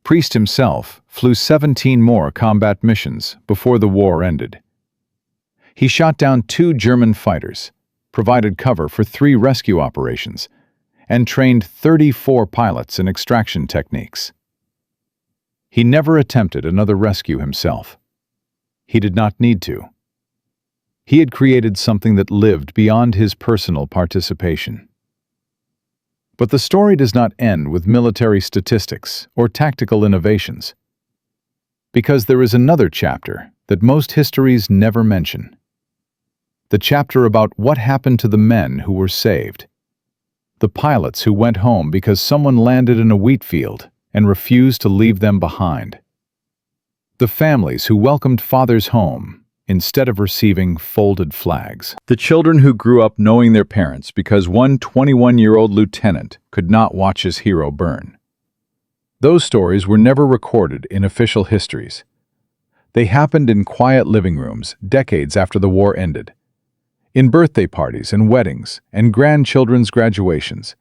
Priest himself flew 17 more combat missions before the war ended. He shot down 2 German fighters, provided cover for 3 rescue operations, and trained 34 pilots in extraction techniques. He never attempted another rescue himself. He did not need to. He had created something that lived beyond his personal participation. But the story does not end with military statistics or tactical innovations, because there is another chapter that most histories never mention. The chapter about what happened to the men who were saved. The pilots who went home because someone landed in a wheat field and refused to leave them behind. The families who welcomed fathers home instead of receiving folded flags. The children who grew up knowing their parents because one 21-year-old lieutenant could not watch his hero burn. Those stories were never recorded in official histories. They happened in quiet living rooms decades after the war ended, in birthday parties and weddings and grandchildren's graduations,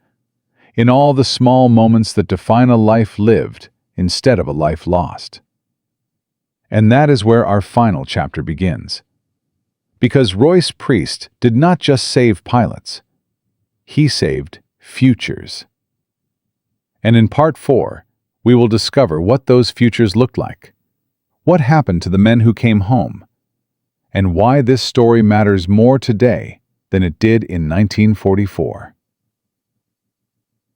in all the small moments that define a life lived instead of a life lost. And that is where our final chapter begins. Because Royce Priest did not just save pilots, he saved futures. And in Part 4, we will discover what those futures looked like, what happened to the men who came home, and why this story matters more today than it did in 1944.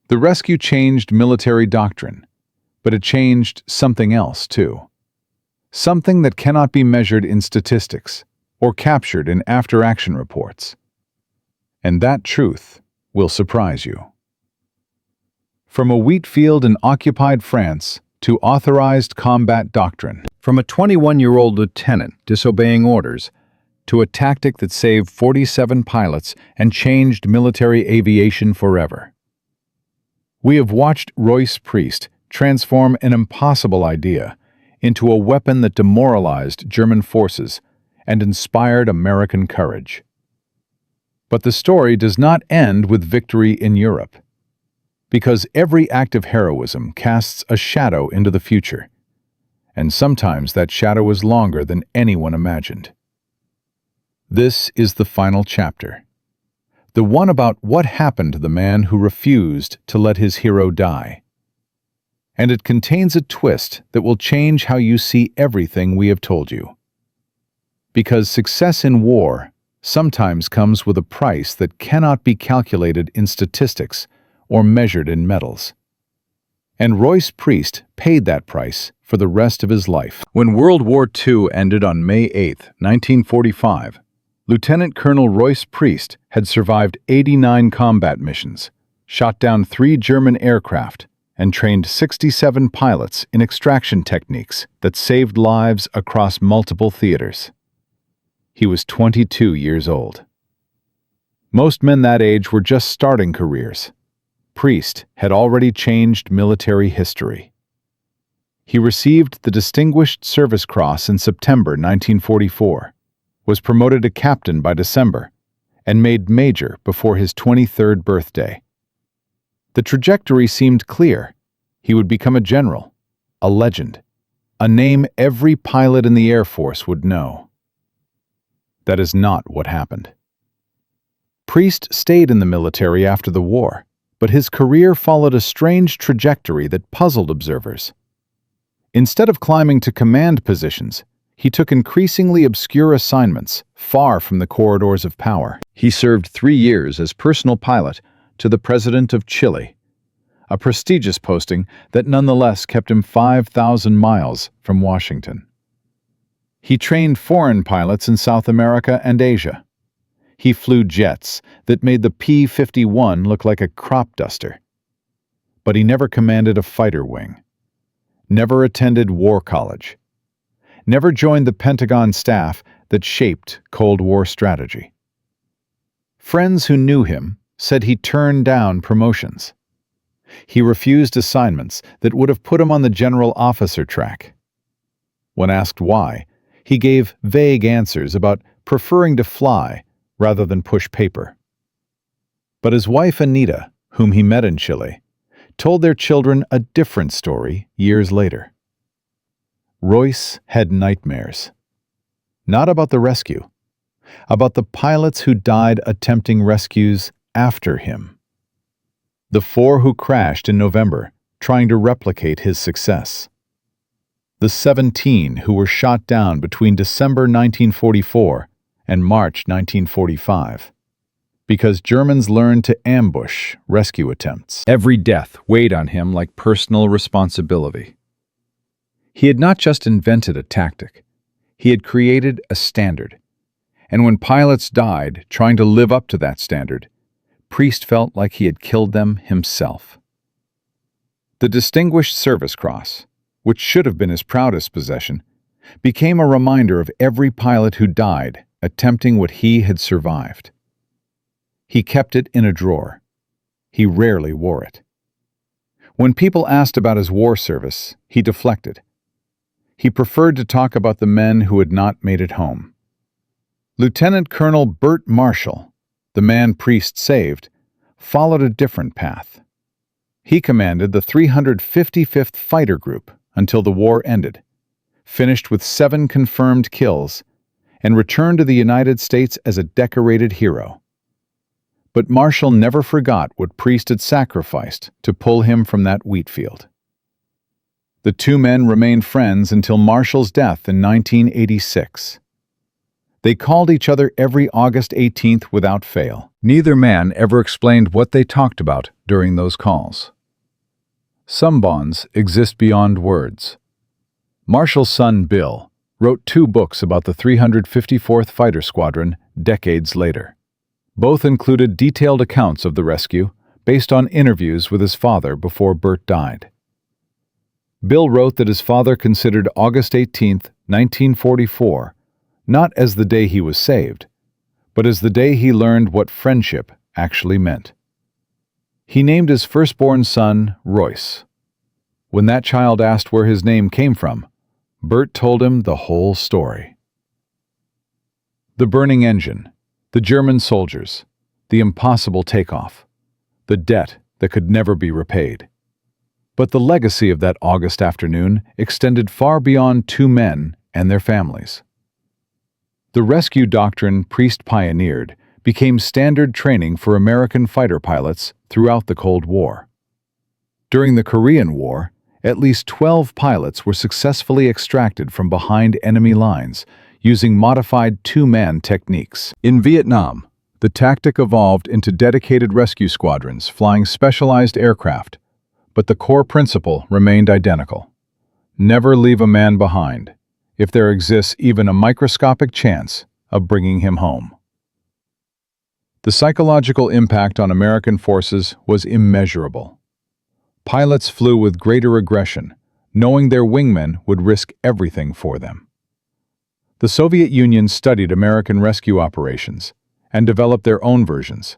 The rescue changed military doctrine, but it changed something else too. Something that cannot be measured in statistics or captured in after-action reports. And that truth will surprise you. From a wheat field in occupied France to authorized combat doctrine. From a 21-year-old lieutenant disobeying orders to a tactic that saved 47 pilots and changed military aviation forever. We have watched Royce Priest transform an impossible idea into a weapon that demoralized German forces and inspired American courage. But the story does not end with victory in Europe, because every act of heroism casts a shadow into the future, and sometimes that shadow is longer than anyone imagined. This is the final chapter, the one about what happened to the man who refused to let his hero die. And it contains a twist that will change how you see everything we have told you. Because success in war sometimes comes with a price that cannot be calculated in statistics or measured in medals. And Royce Priest paid that price for the rest of his life. When World War II ended on May 8, 1945, Lieutenant Colonel Royce Priest had survived 89 combat missions, shot down 3 German aircraft, and trained 67 pilots in extraction techniques that saved lives across multiple theaters. He was 22 years old. Most men that age were just starting careers. Priest had already changed military history. He received the Distinguished Service Cross in September 1944, was promoted to captain by December, and made major before his 23rd birthday. The trajectory seemed clear. He would become a general, a legend, a name every pilot in the Air Force would know. That is not what happened. Priest stayed in the military after the war, but his career followed a strange trajectory that puzzled observers. Instead of climbing to command positions, he took increasingly obscure assignments far from the corridors of power. He served 3 years as personal pilot to the President of Chile, a prestigious posting that nonetheless kept him 5,000 miles from Washington. He trained foreign pilots in South America and Asia. He flew jets that made the P-51 look like a crop duster. But he never commanded a fighter wing, never attended war college, never joined the Pentagon staff that shaped Cold War strategy. Friends who knew him said he turned down promotions. He refused assignments that would have put him on the general officer track. When asked why, he gave vague answers about preferring to fly rather than push paper. But his wife Anita, whom he met in Chile, told their children a different story years later. Royce had nightmares. Not about the rescue, about the pilots who died attempting rescues after him. The 4 who crashed in November, trying to replicate his success. The 17 who were shot down between December 1944 and March 1945, because Germans learned to ambush rescue attempts. Every death weighed on him like personal responsibility. He had not just invented a tactic, he had created a standard. And when pilots died trying to live up to that standard, Priest felt like he had killed them himself. The Distinguished Service Cross, which should have been his proudest possession, became a reminder of every pilot who died attempting what he had survived. He kept it in a drawer. He rarely wore it. When people asked about his war service, he deflected. He preferred to talk about the men who had not made it home. Lieutenant Colonel Bert Marshall, the man Priest saved, followed a different path. He commanded the 355th Fighter Group until the war ended, finished with 7 confirmed kills, and returned to the United States as a decorated hero. But Marshall never forgot what Priest had sacrificed to pull him from that wheat field. The 2 men remained friends until Marshall's death in 1986. They called each other every August 18th without fail. Neither man ever explained what they talked about during those calls. Some bonds exist beyond words. Marshall's son, Bill, wrote 2 books about the 354th Fighter Squadron decades later. Both included detailed accounts of the rescue based on interviews with his father before Bert died. Bill wrote that his father considered August 18, 1944, not as the day he was saved, but as the day he learned what friendship actually meant. He named his firstborn son Royce. When that child asked where his name came from, Bert told him the whole story. The burning engine, the German soldiers, the impossible takeoff, the debt that could never be repaid. But the legacy of that August afternoon extended far beyond 2 men and their families. The rescue doctrine Priest pioneered became standard training for American fighter pilots throughout the Cold War. During the Korean War, at least 12 pilots were successfully extracted from behind enemy lines using modified 2-man techniques. In Vietnam, the tactic evolved into dedicated rescue squadrons flying specialized aircraft, but the core principle remained identical. Never leave a man behind, if there exists even a microscopic chance of bringing him home. The psychological impact on American forces was immeasurable. Pilots flew with greater aggression, knowing their wingmen would risk everything for them. The Soviet Union studied American rescue operations and developed their own versions.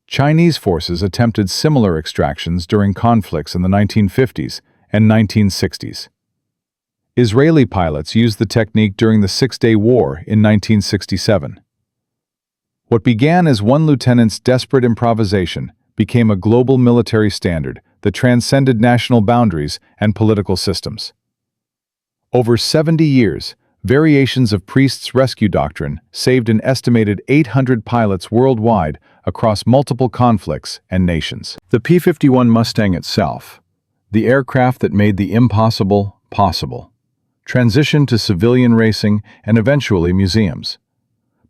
Chinese forces attempted similar extractions during conflicts in the 1950s and 1960s. Israeli pilots used the technique during the Six-Day War in 1967. What began as one lieutenant's desperate improvisation became a global military standard that transcended national boundaries and political systems. Over 70 years, variations of Priest's rescue doctrine saved an estimated 800 pilots worldwide across multiple conflicts and nations. The P-51 Mustang itself, the aircraft that made the impossible possible, transitioned to civilian racing and eventually museums.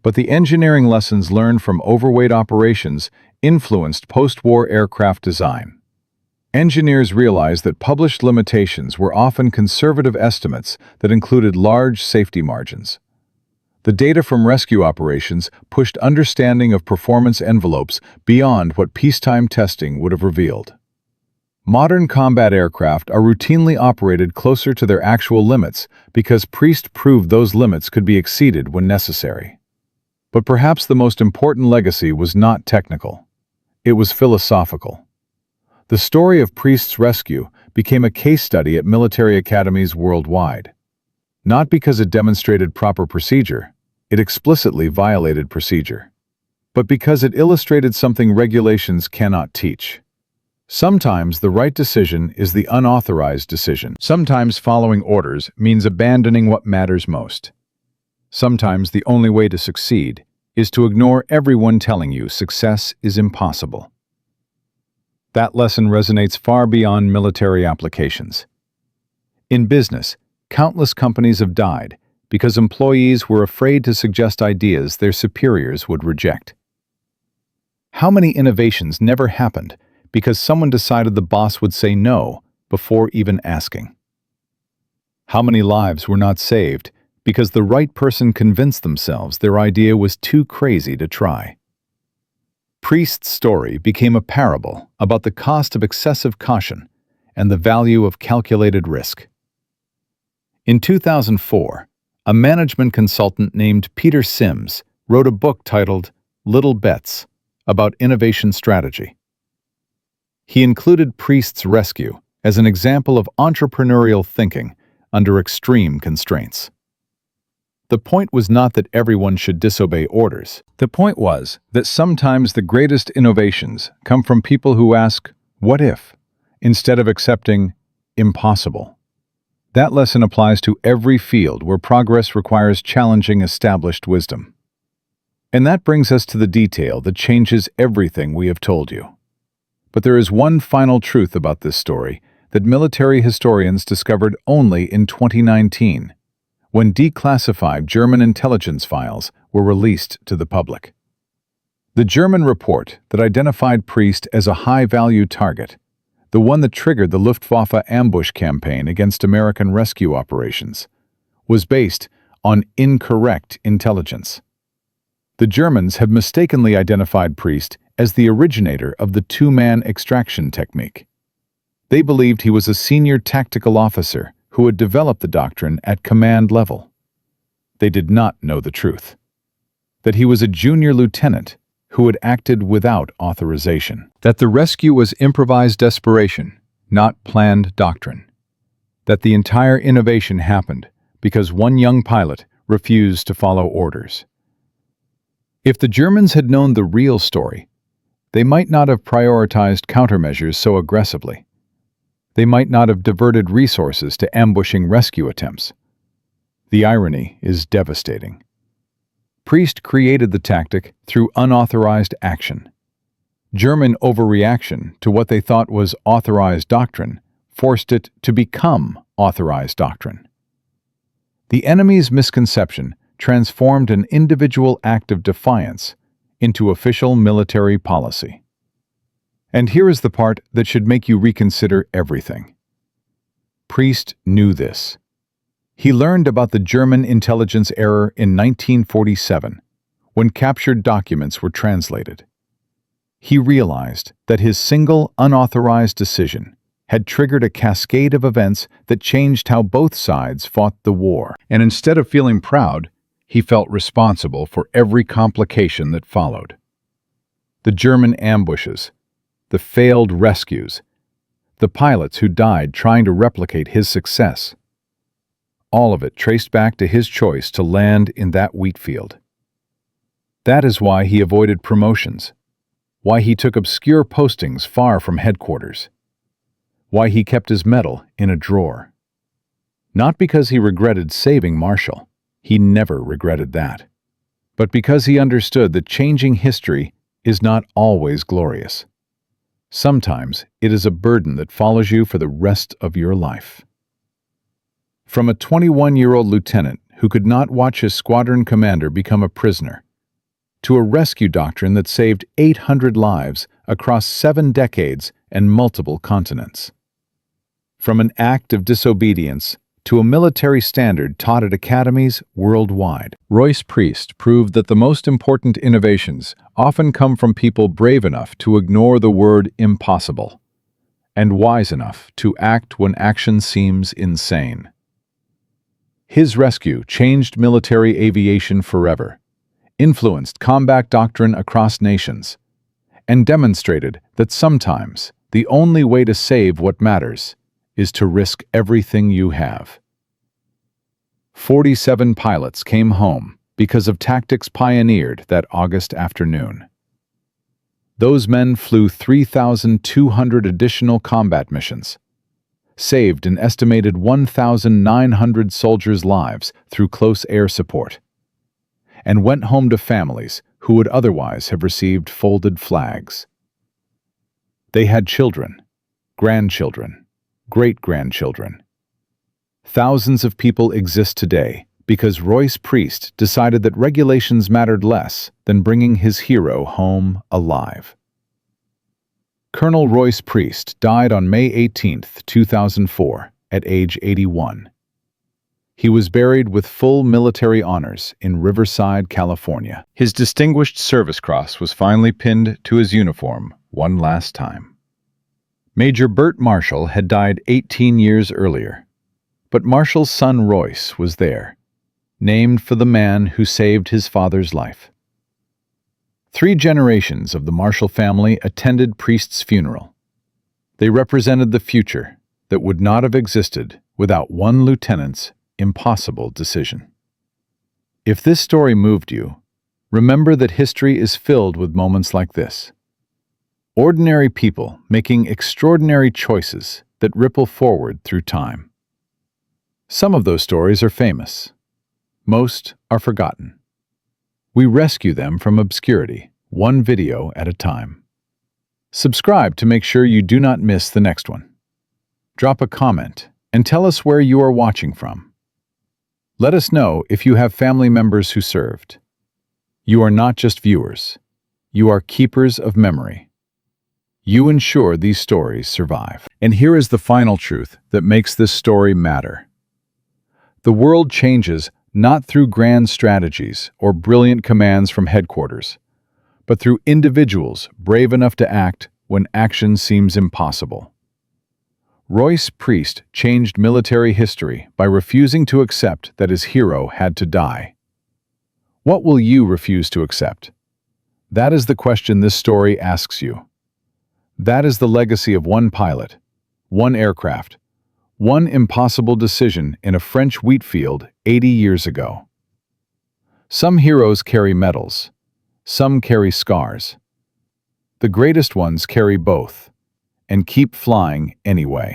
But the engineering lessons learned from overweight operations influenced post-war aircraft design. Engineers realized that published limitations were often conservative estimates that included large safety margins. The data from rescue operations pushed understanding of performance envelopes beyond what peacetime testing would have revealed. Modern combat aircraft are routinely operated closer to their actual limits because Priest proved those limits could be exceeded when necessary. But perhaps the most important legacy was not technical. It was philosophical. The story of Priest's rescue became a case study at military academies worldwide. Not because it demonstrated proper procedure, it explicitly violated procedure, but because it illustrated something regulations cannot teach. Sometimes the right decision is the unauthorized decision. Sometimes following orders means abandoning what matters most. Sometimes the only way to succeed is to ignore everyone telling you success is impossible. That lesson resonates far beyond military applications. In business, countless companies have died because employees were afraid to suggest ideas their superiors would reject. How many innovations never happened because someone decided the boss would say no before even asking? How many lives were not saved because the right person convinced themselves their idea was too crazy to try? Priest's story became a parable about the cost of excessive caution and the value of calculated risk. In 2004, a management consultant named Peter Sims wrote a book titled Little Bets about innovation strategy. He included Priest's rescue as an example of entrepreneurial thinking under extreme constraints. The point was not that everyone should disobey orders. The point was that sometimes the greatest innovations come from people who ask, "What if?" instead of accepting, "Impossible." That lesson applies to every field where progress requires challenging established wisdom. And that brings us to the detail that changes everything we have told you. But there is one final truth about this story that military historians discovered only in 2019, when declassified German intelligence files were released to the public. The German report that identified Priest as a high-value target, the one that triggered the Luftwaffe ambush campaign against American rescue operations, was based on incorrect intelligence. The Germans have mistakenly identified Priest as the originator of the two-man extraction technique. They believed he was a senior tactical officer who had developed the doctrine at command level. They did not know the truth: that he was a junior lieutenant who had acted without authorization. That the rescue was improvised desperation, not planned doctrine. That the entire innovation happened because one young pilot refused to follow orders. If the Germans had known the real story, they might not have prioritized countermeasures so aggressively. They might not have diverted resources to ambushing rescue attempts. The irony is devastating. Priest created the tactic through unauthorized action. German overreaction to what they thought was authorized doctrine forced it to become authorized doctrine. The enemy's misconception transformed an individual act of defiance into official military policy. And here is the part that should make you reconsider everything. Priest knew this. He learned about the German intelligence error in 1947, when captured documents were translated. He realized that his single unauthorized decision had triggered a cascade of events that changed how both sides fought the war. And instead of feeling proud, he felt responsible for every complication that followed. The German ambushes, the failed rescues, the pilots who died trying to replicate his success. All of it traced back to his choice to land in that wheat field. That is why he avoided promotions, why he took obscure postings far from headquarters, why he kept his medal in a drawer. Not because he regretted saving Marshall, he never regretted that, but because he understood that changing history is not always glorious. Sometimes it is a burden that follows you for the rest of your life. From a 21-year-old lieutenant who could not watch his squadron commander become a prisoner, to a rescue doctrine that saved 800 lives across 7 decades and multiple continents. From an act of disobedience to a military standard taught at academies worldwide. Royce Priest proved that the most important innovations often come from people brave enough to ignore the word impossible and wise enough to act when action seems insane. His rescue changed military aviation forever, influenced combat doctrine across nations, and demonstrated that sometimes the only way to save what matters is to risk everything you have. 47 pilots came home because of tactics pioneered that August afternoon. Those men flew 3,200 additional combat missions, saved an estimated 1,900 soldiers' lives through close air support, and went home to families who would otherwise have received folded flags. They had children, grandchildren, great-grandchildren. Thousands of people exist today because Royce Priest decided that regulations mattered less than bringing his hero home alive. Colonel Royce Priest died on May 18, 2004, at age 81. He was buried with full military honors in Riverside, California. His Distinguished Service Cross was finally pinned to his uniform one last time. Major Burt Marshall had died 18 years earlier, but Marshall's son Royce was there, named for the man who saved his father's life. 3 generations of the Marshall family attended Priest's funeral. They represented the future that would not have existed without one lieutenant's impossible decision. If this story moved you, remember that history is filled with moments like this. Ordinary people making extraordinary choices that ripple forward through time. Some of those stories are famous. Most are forgotten. We rescue them from obscurity, one video at a time. Subscribe to make sure you do not miss the next one. Drop a comment and tell us where you are watching from. Let us know if you have family members who served. You are not just viewers. You are keepers of memory. You ensure these stories survive. And here is the final truth that makes this story matter. The world changes not through grand strategies or brilliant commands from headquarters, but through individuals brave enough to act when action seems impossible. Royce Priest changed military history by refusing to accept that his hero had to die. What will you refuse to accept? That is the question this story asks you. That is the legacy of one pilot, one aircraft, one impossible decision in a French wheat field 80 years ago. Some heroes carry medals, some carry scars. The greatest ones carry both, and keep flying anyway.